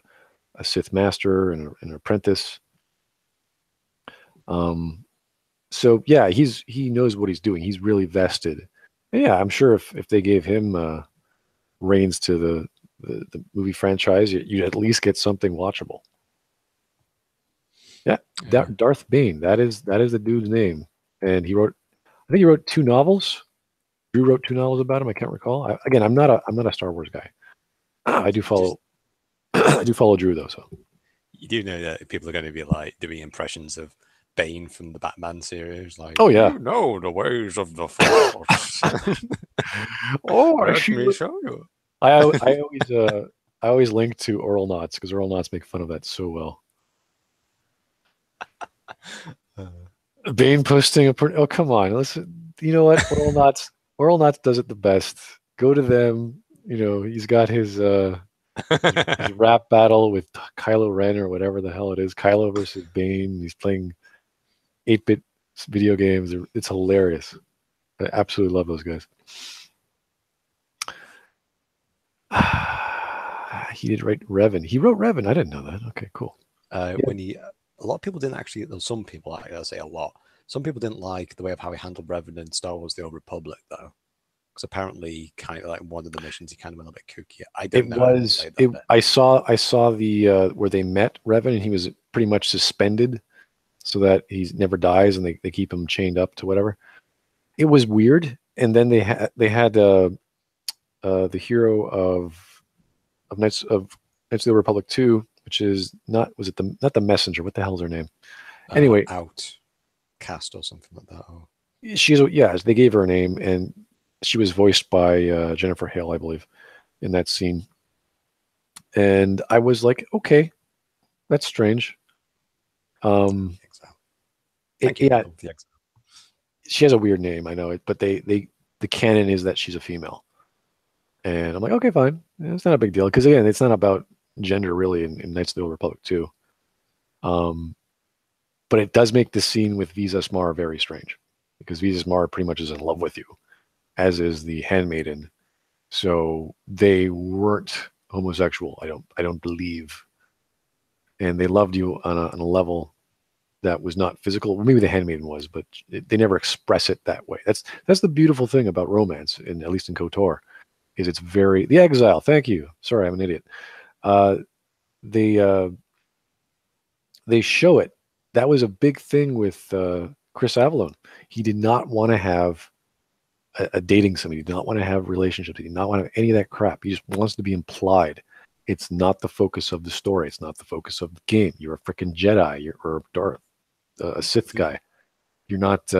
Sith master and an apprentice. So yeah, he knows what he's doing. He's really vested. And yeah, I'm sure if they gave him reins to the movie franchise, you'd at least get something watchable. Yeah, Darth Bane. That is the dude's name, and I think he wrote 2 novels. Drew wrote 2 novels about him. I can't recall. Again, I'm not a Star Wars guy. I do follow Drew though. So you do know that people are going to be like doing impressions of Bane from the Batman series, like, oh yeah, you know the ways of the Force. Oh, let me show you. I always link to Oral Knots because Oral Knots make fun of that so well. Bane posting oh come on, listen. You know what? Oral Knots does it the best. Go to them. He's got his rap battle with Kylo Ren or whatever the hell it is. Kylo versus Bane. He's playing 8-bit video games. It's hilarious. I absolutely love those guys. He did write Revan. He wrote Revan. I didn't know that. Okay, cool. When a lot of people didn't actually. Some people, I say a lot. Some people didn't like the way of how he handled Revan in Star Wars: The Old Republic, though, because apparently, kind of like one of the missions, he kind of went a bit kooky. I didn't know. I saw the where they met Revan, and he was pretty much suspended, so that he never dies, and they keep him chained up to whatever. It was weird, and then they had the hero of Knights of the Republic 2, which is not the Messenger? What the hell is her name? Anyway, Outcast or something like that. Oh. They gave her a name, and she was voiced by Jennifer Hale, I believe, in that scene. And I was like, okay, that's strange. She has a weird name, I know it, but the canon is that she's a female. And I'm like, okay, fine. It's not a big deal. Because again, it's not about gender really in Knights of the Old Republic 2. But it does make the scene with Visas Mara very strange. Because Visas Mara pretty much is in love with you, as is the handmaiden. So they weren't homosexual, I don't believe. And they loved you on a level that was not physical. Well, maybe the handmaiden was, but they never express it that way. That's the beautiful thing about romance, at least in KOTOR. Is it's very the exile. Thank you. Sorry, I'm an idiot. They show it. That was a big thing with Chris Avallone. He did not want to have a dating somebody. He did not want to have relationships. He did not want to have any of that crap. He just wants to be implied. It's not the focus of the story. It's not the focus of the game. You're a freaking Jedi. Or a Sith guy. You're not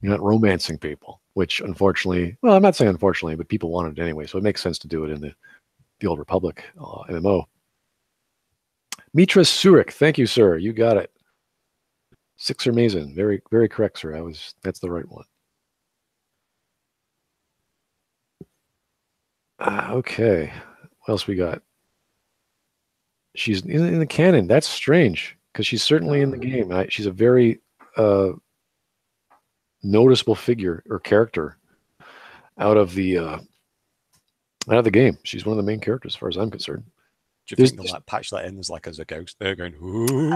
romancing people, which unfortunately, well, I'm not saying unfortunately, but people wanted it anyway. So it makes sense to do it in the Old Republic MMO. Mitra Surik, thank you, sir. You got it. Sixer Mason, very, very correct, sir. That's the right one. Okay, what else we got? She's in the canon. That's strange because she's certainly in the game. She's a very noticeable figure or character out of the game. She's one of the main characters, as far as I'm concerned. Do you think they'll like patch that in as like as a ghost? They're going, ooh.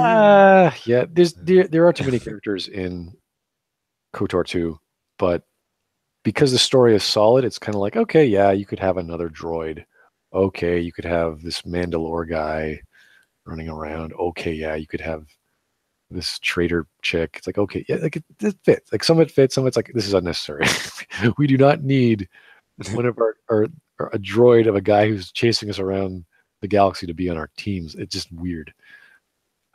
Yeah. There are too many characters in KOTOR 2, but because the story is solid, it's kind of like, okay, yeah, you could have another droid. Okay, you could have this Mandalore guy running around. Okay, yeah, you could have this traitor chick. It's like, okay, yeah, like it fits. Like some of it fits, some of it's like, this is unnecessary. We do not need one of our a droid of a guy who's chasing us around the galaxy to be on our teams. It's just weird.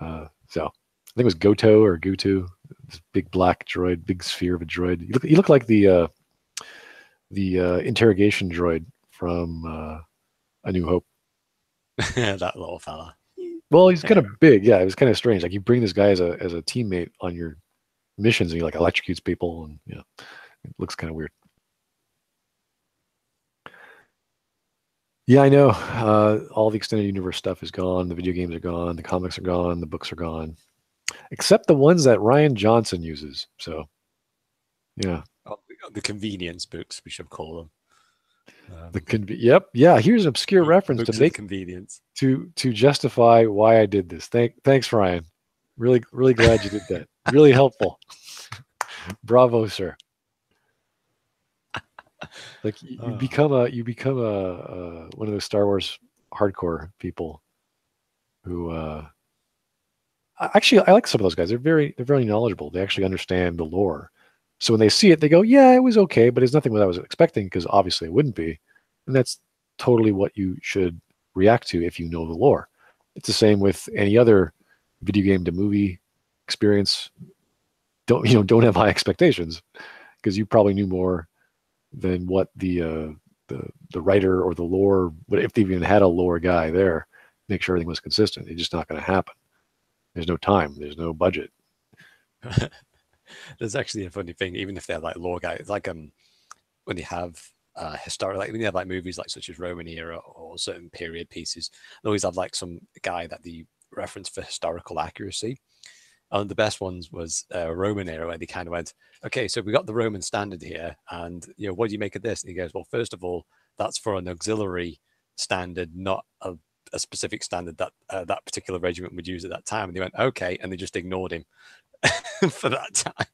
So I think it was Goto or Gutu, this big black droid, big sphere of a droid. He looked like the interrogation droid from A New Hope. That little fella. Well, he's kind of big. Yeah, it was kind of strange. Like you bring this guy as a teammate on your missions, and he like electrocutes people, and yeah, it looks kind of weird. Yeah, I know. All the extended universe stuff is gone. The video games are gone. The comics are gone. The books are gone, except the ones that Rian Johnson uses. So, yeah. Oh, the convenience books, we should call them. Yep. Yeah. Here's an obscure reference to make convenience to justify why I did this. Thanks, Ryan. Really, really glad you did that. Really helpful. Bravo, sir. Like you become a one of those Star Wars hardcore people who actually I like some of those guys. They're very knowledgeable. They actually understand the lore. So when they see it, they go, "Yeah, it was okay, but it's nothing what I was expecting," because obviously it wouldn't be. And that's totally what you should react to if you know the lore. It's the same with any other video game to movie experience. Don't have high expectations because you probably knew more than what the writer or the lore, if they even had a lore guy there, make sure everything was consistent. It's just not going to happen. There's no time. There's no budget. There's actually a funny thing, even if they're like lore guys, like when they have historic, like when you have like movies like such as Roman era or certain period pieces, they always have like some guy that they reference for historical accuracy. And the best ones was Roman era, where they kind of went, okay, so we got the Roman standard here, and what do you make of this? And he goes, well, first of all, that's for an auxiliary standard, not a specific standard that that particular regiment would use at that time. And they went, okay, and they just ignored him for that time.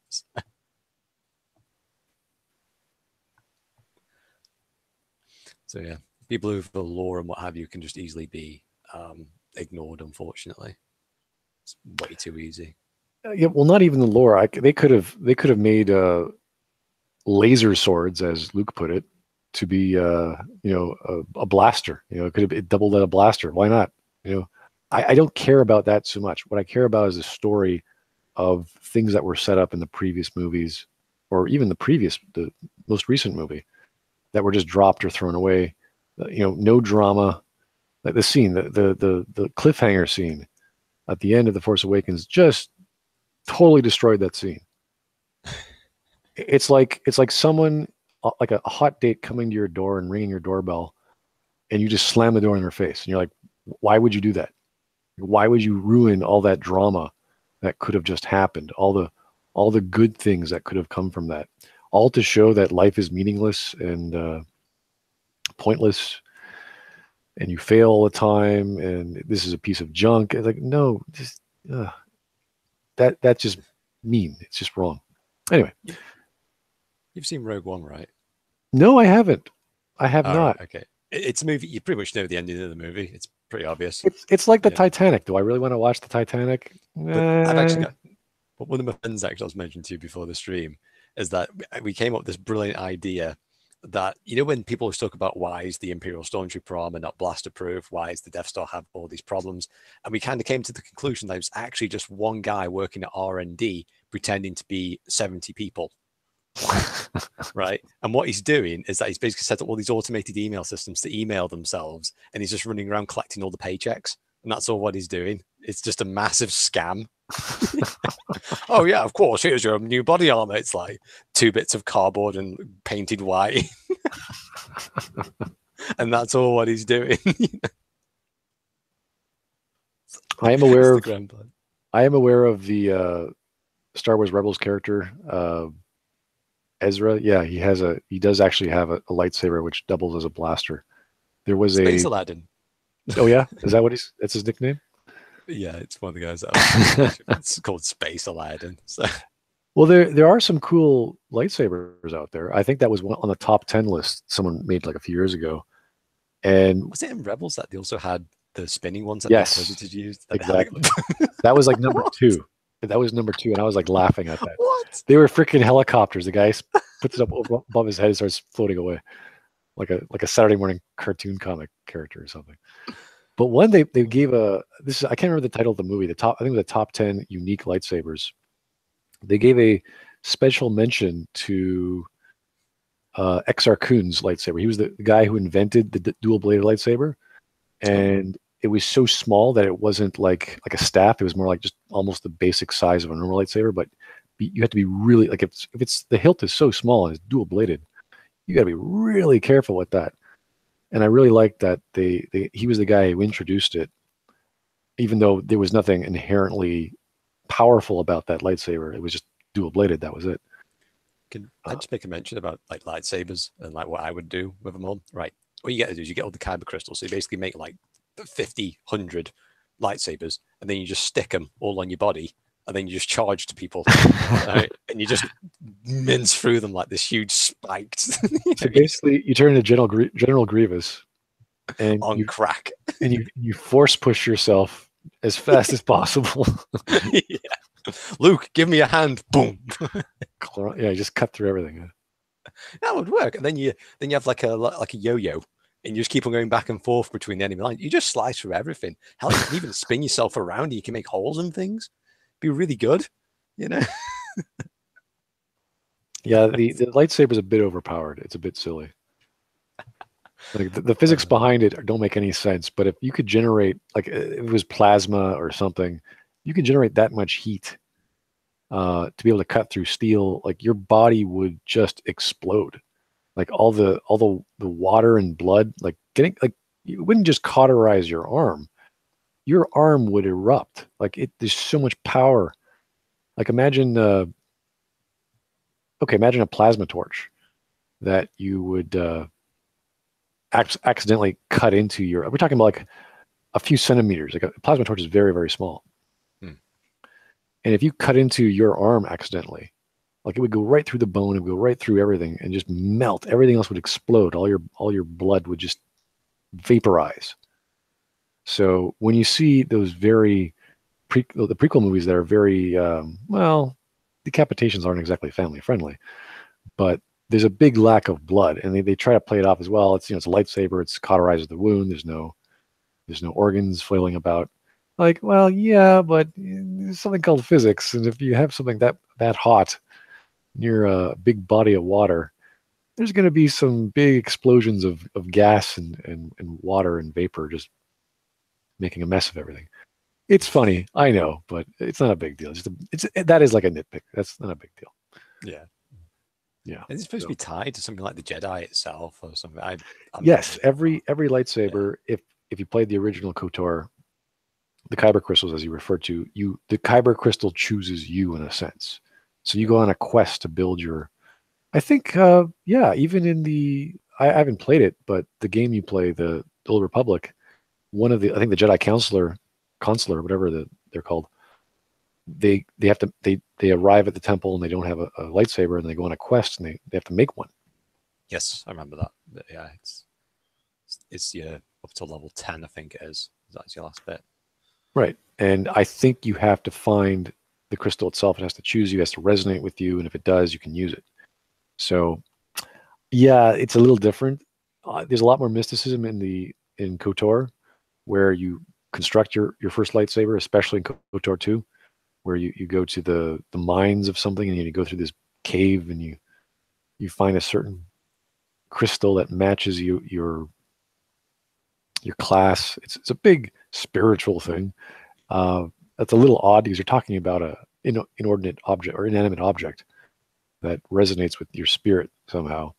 So yeah, people who have the lore and what have you can just easily be ignored, unfortunately. It's way too easy. Yeah, well, not even the lore. They could have made laser swords, as Luke put it, to be a blaster. It could have doubled at a blaster. Why not? I don't care about that so much. What I care about is the story of things that were set up in the previous movies, or even the most recent movie, that were just dropped or thrown away. No drama. Like the scene, the cliffhanger scene at the end of The Force Awakens, just totally destroyed that scene. It's like someone, like a hot date coming to your door and ringing your doorbell, and you just slam the door in their face, and you're like, why would you do that? Why would you ruin all that drama that could have just happened, all the good things that could have come from that, all to show that life is meaningless and pointless, and you fail all the time, and this is a piece of junk? It's like, no, just that's just mean. It's just wrong. Anyway, you've seen Rogue One, right? No, I haven't. I have not. Right, okay, it's a movie. You pretty much know the ending of the movie. It's pretty obvious. It's like the Titanic. Do I really want to watch the Titanic? I've actually got. But one of my friends actually I was mentioning to you before the stream is that we came up with this brilliant idea that, you know, when people always talk about why is the Imperial Stormtrooper armor not blaster proof, why is the Death Star have all these problems, and we kind of came to the conclusion that it was actually just one guy working at R&D pretending to be 70 people. Right, and what he's doing is that he's basically set up all these automated email systems to email themselves, and he's just running around collecting all the paychecks, and that's all what he's doing. It's just a massive scam. Oh yeah, of course, here's your new body armor. It's like 2 bits of cardboard and painted white. And that's all what he's doing. I am aware of the Star Wars Rebels character, Ezra. Yeah, he does actually have a lightsaber which doubles as a blaster. There was Space Aladdin. Oh yeah, is that what that's his nickname? Yeah, it's one of the guys that it's called Space Aladdin. So. Well, there are some cool lightsabers out there. I think that was one on the top 10 list someone made like a few years ago. And was it in Rebels that they also had the spinning ones that yes, the Inquisitors used? Exactly. That was like number 2. That was number 2, and I was like laughing at that. What? They were freaking helicopters. The guy puts it up above his head and starts floating away, like a Saturday morning cartoon comic character or something. But one they gave I can't remember the title of the movie. I think it was the top 10 unique lightsabers. They gave a special mention to Exar Kun's lightsaber. He was the guy who invented the dual-bladed lightsaber, and it was so small that it wasn't like a staff. It was more like just almost the basic size of a normal lightsaber. But you have to be really like if it's the hilt is so small and it's dual-bladed, you got to be really careful with that. And I really liked that he was the guy who introduced it, even though there was nothing inherently powerful about that lightsaber. It was just dual-bladed. That was it. Can I just make a mention about like lightsabers and like what I would do with them all? Right. What you get to do is you get all the kyber crystals. So you basically make like 50, 100 lightsabers, and then you just stick them all on your body, and then you just charge to people, right? And you just mince through them like this huge spiked. So basically, you turn into General Grievous, and on crack, and you force push yourself as fast as possible. Yeah. Luke, give me a hand. Boom. Yeah, you just cut through everything. That would work. And then you have like a yo-yo, and you just keep on going back and forth between the enemy lines. You just slice through everything. Hell, you can even spin yourself around. You can make holes in things. Be really good, you know. Yeah, the lightsaber's a bit overpowered. It's a bit silly. Like the physics behind it don't make any sense. But if you could generate, like if it was plasma or something, you could generate that much heat to be able to cut through steel. Like your body would just explode. Like all the water and blood, like you wouldn't just cauterize your arm. Your arm would erupt. Like there's so much power. Like imagine a plasma torch that you would accidentally cut into your. We're talking about like a few centimeters. Like a plasma torch is very, very small. And if you cut into your arm accidentally, like it would go right through the bone, it would go right through everything and just melt. Everything else would explode. All your blood would just vaporize. So when you see those the prequel movies that are very decapitations aren't exactly family friendly, but there's a big lack of blood, and they try to play it off as well. It's it's a lightsaber. It's cauterizes the wound. There's no organs flailing about. Like, well, yeah, but there's something called physics, and if you have something that hot near a big body of water, there's going to be some big explosions of gas and water and vapor just making a mess of everything. It's funny, I know, but it's not a big deal. That is like a nitpick. That's not a big deal. Yeah. Yeah. Is it supposed to be tied to something like the Jedi itself or something? Yes, every lightsaber, if you played the original KOTOR, the kyber crystals, as you referred to, the kyber crystal chooses you in a sense. So you go on a quest to build your. I think, even in I haven't played it, but the game you play, the Old Republic, I think the Jedi consular, whatever they're called, they arrive at the temple and they don't have a lightsaber, and they go on a quest and they have to make one. Yes, I remember that. But yeah, it's your up to level 10, I think it is. That's your last bit. Right. And I think you have to find the crystal itself. It has to choose you, it has to resonate with you, and if it does, you can use it. So Yeah, it's a little different. There's a lot more mysticism in KOTOR, where you construct your first lightsaber, especially in KOTOR 2, where you go to the mines of something and you go through this cave and you find a certain crystal that matches your class. It's a big spiritual thing. That's a little odd because you're talking about a inordinate object or inanimate object that resonates with your spirit somehow,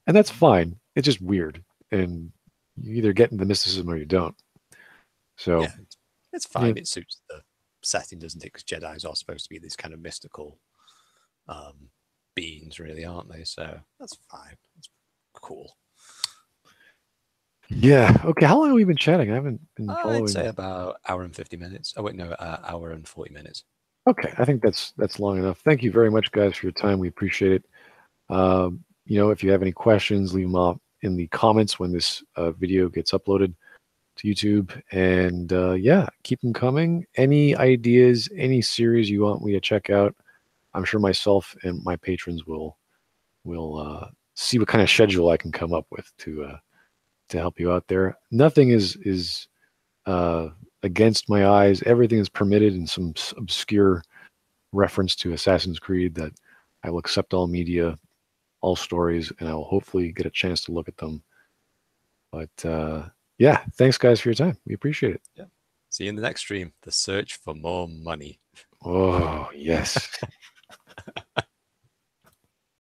and that's fine. It's just weird, and you either get into the mysticism or you don't. So Yeah, it's yeah, fine. It suits the setting, doesn't it? Because Jedi's are supposed to be these kind of mystical beings, really, aren't they? So that's fine. It's cool. yeah. Okay, how long have we been chatting? I haven't been I'd say following. about hour and 50 minutes. Oh, wait, no, hour and 40 minutes. Okay, I think that's long enough. Thank you very much, guys, for your time. We appreciate it. If you have any questions, leave them up in the comments when this video gets uploaded to YouTube. And yeah, keep them coming. Any ideas, any series you want me to check out, I'm sure myself and my patrons will see what kind of schedule I can come up with to help you out there. Nothing is against my eyes. Everything is permitted in some obscure reference to Assassin's Creed that I will accept all media, all stories, and I will hopefully get a chance to look at them. But yeah, thanks guys for your time. We appreciate it. Yeah. See you in the next stream. The search for more money. Oh, yes.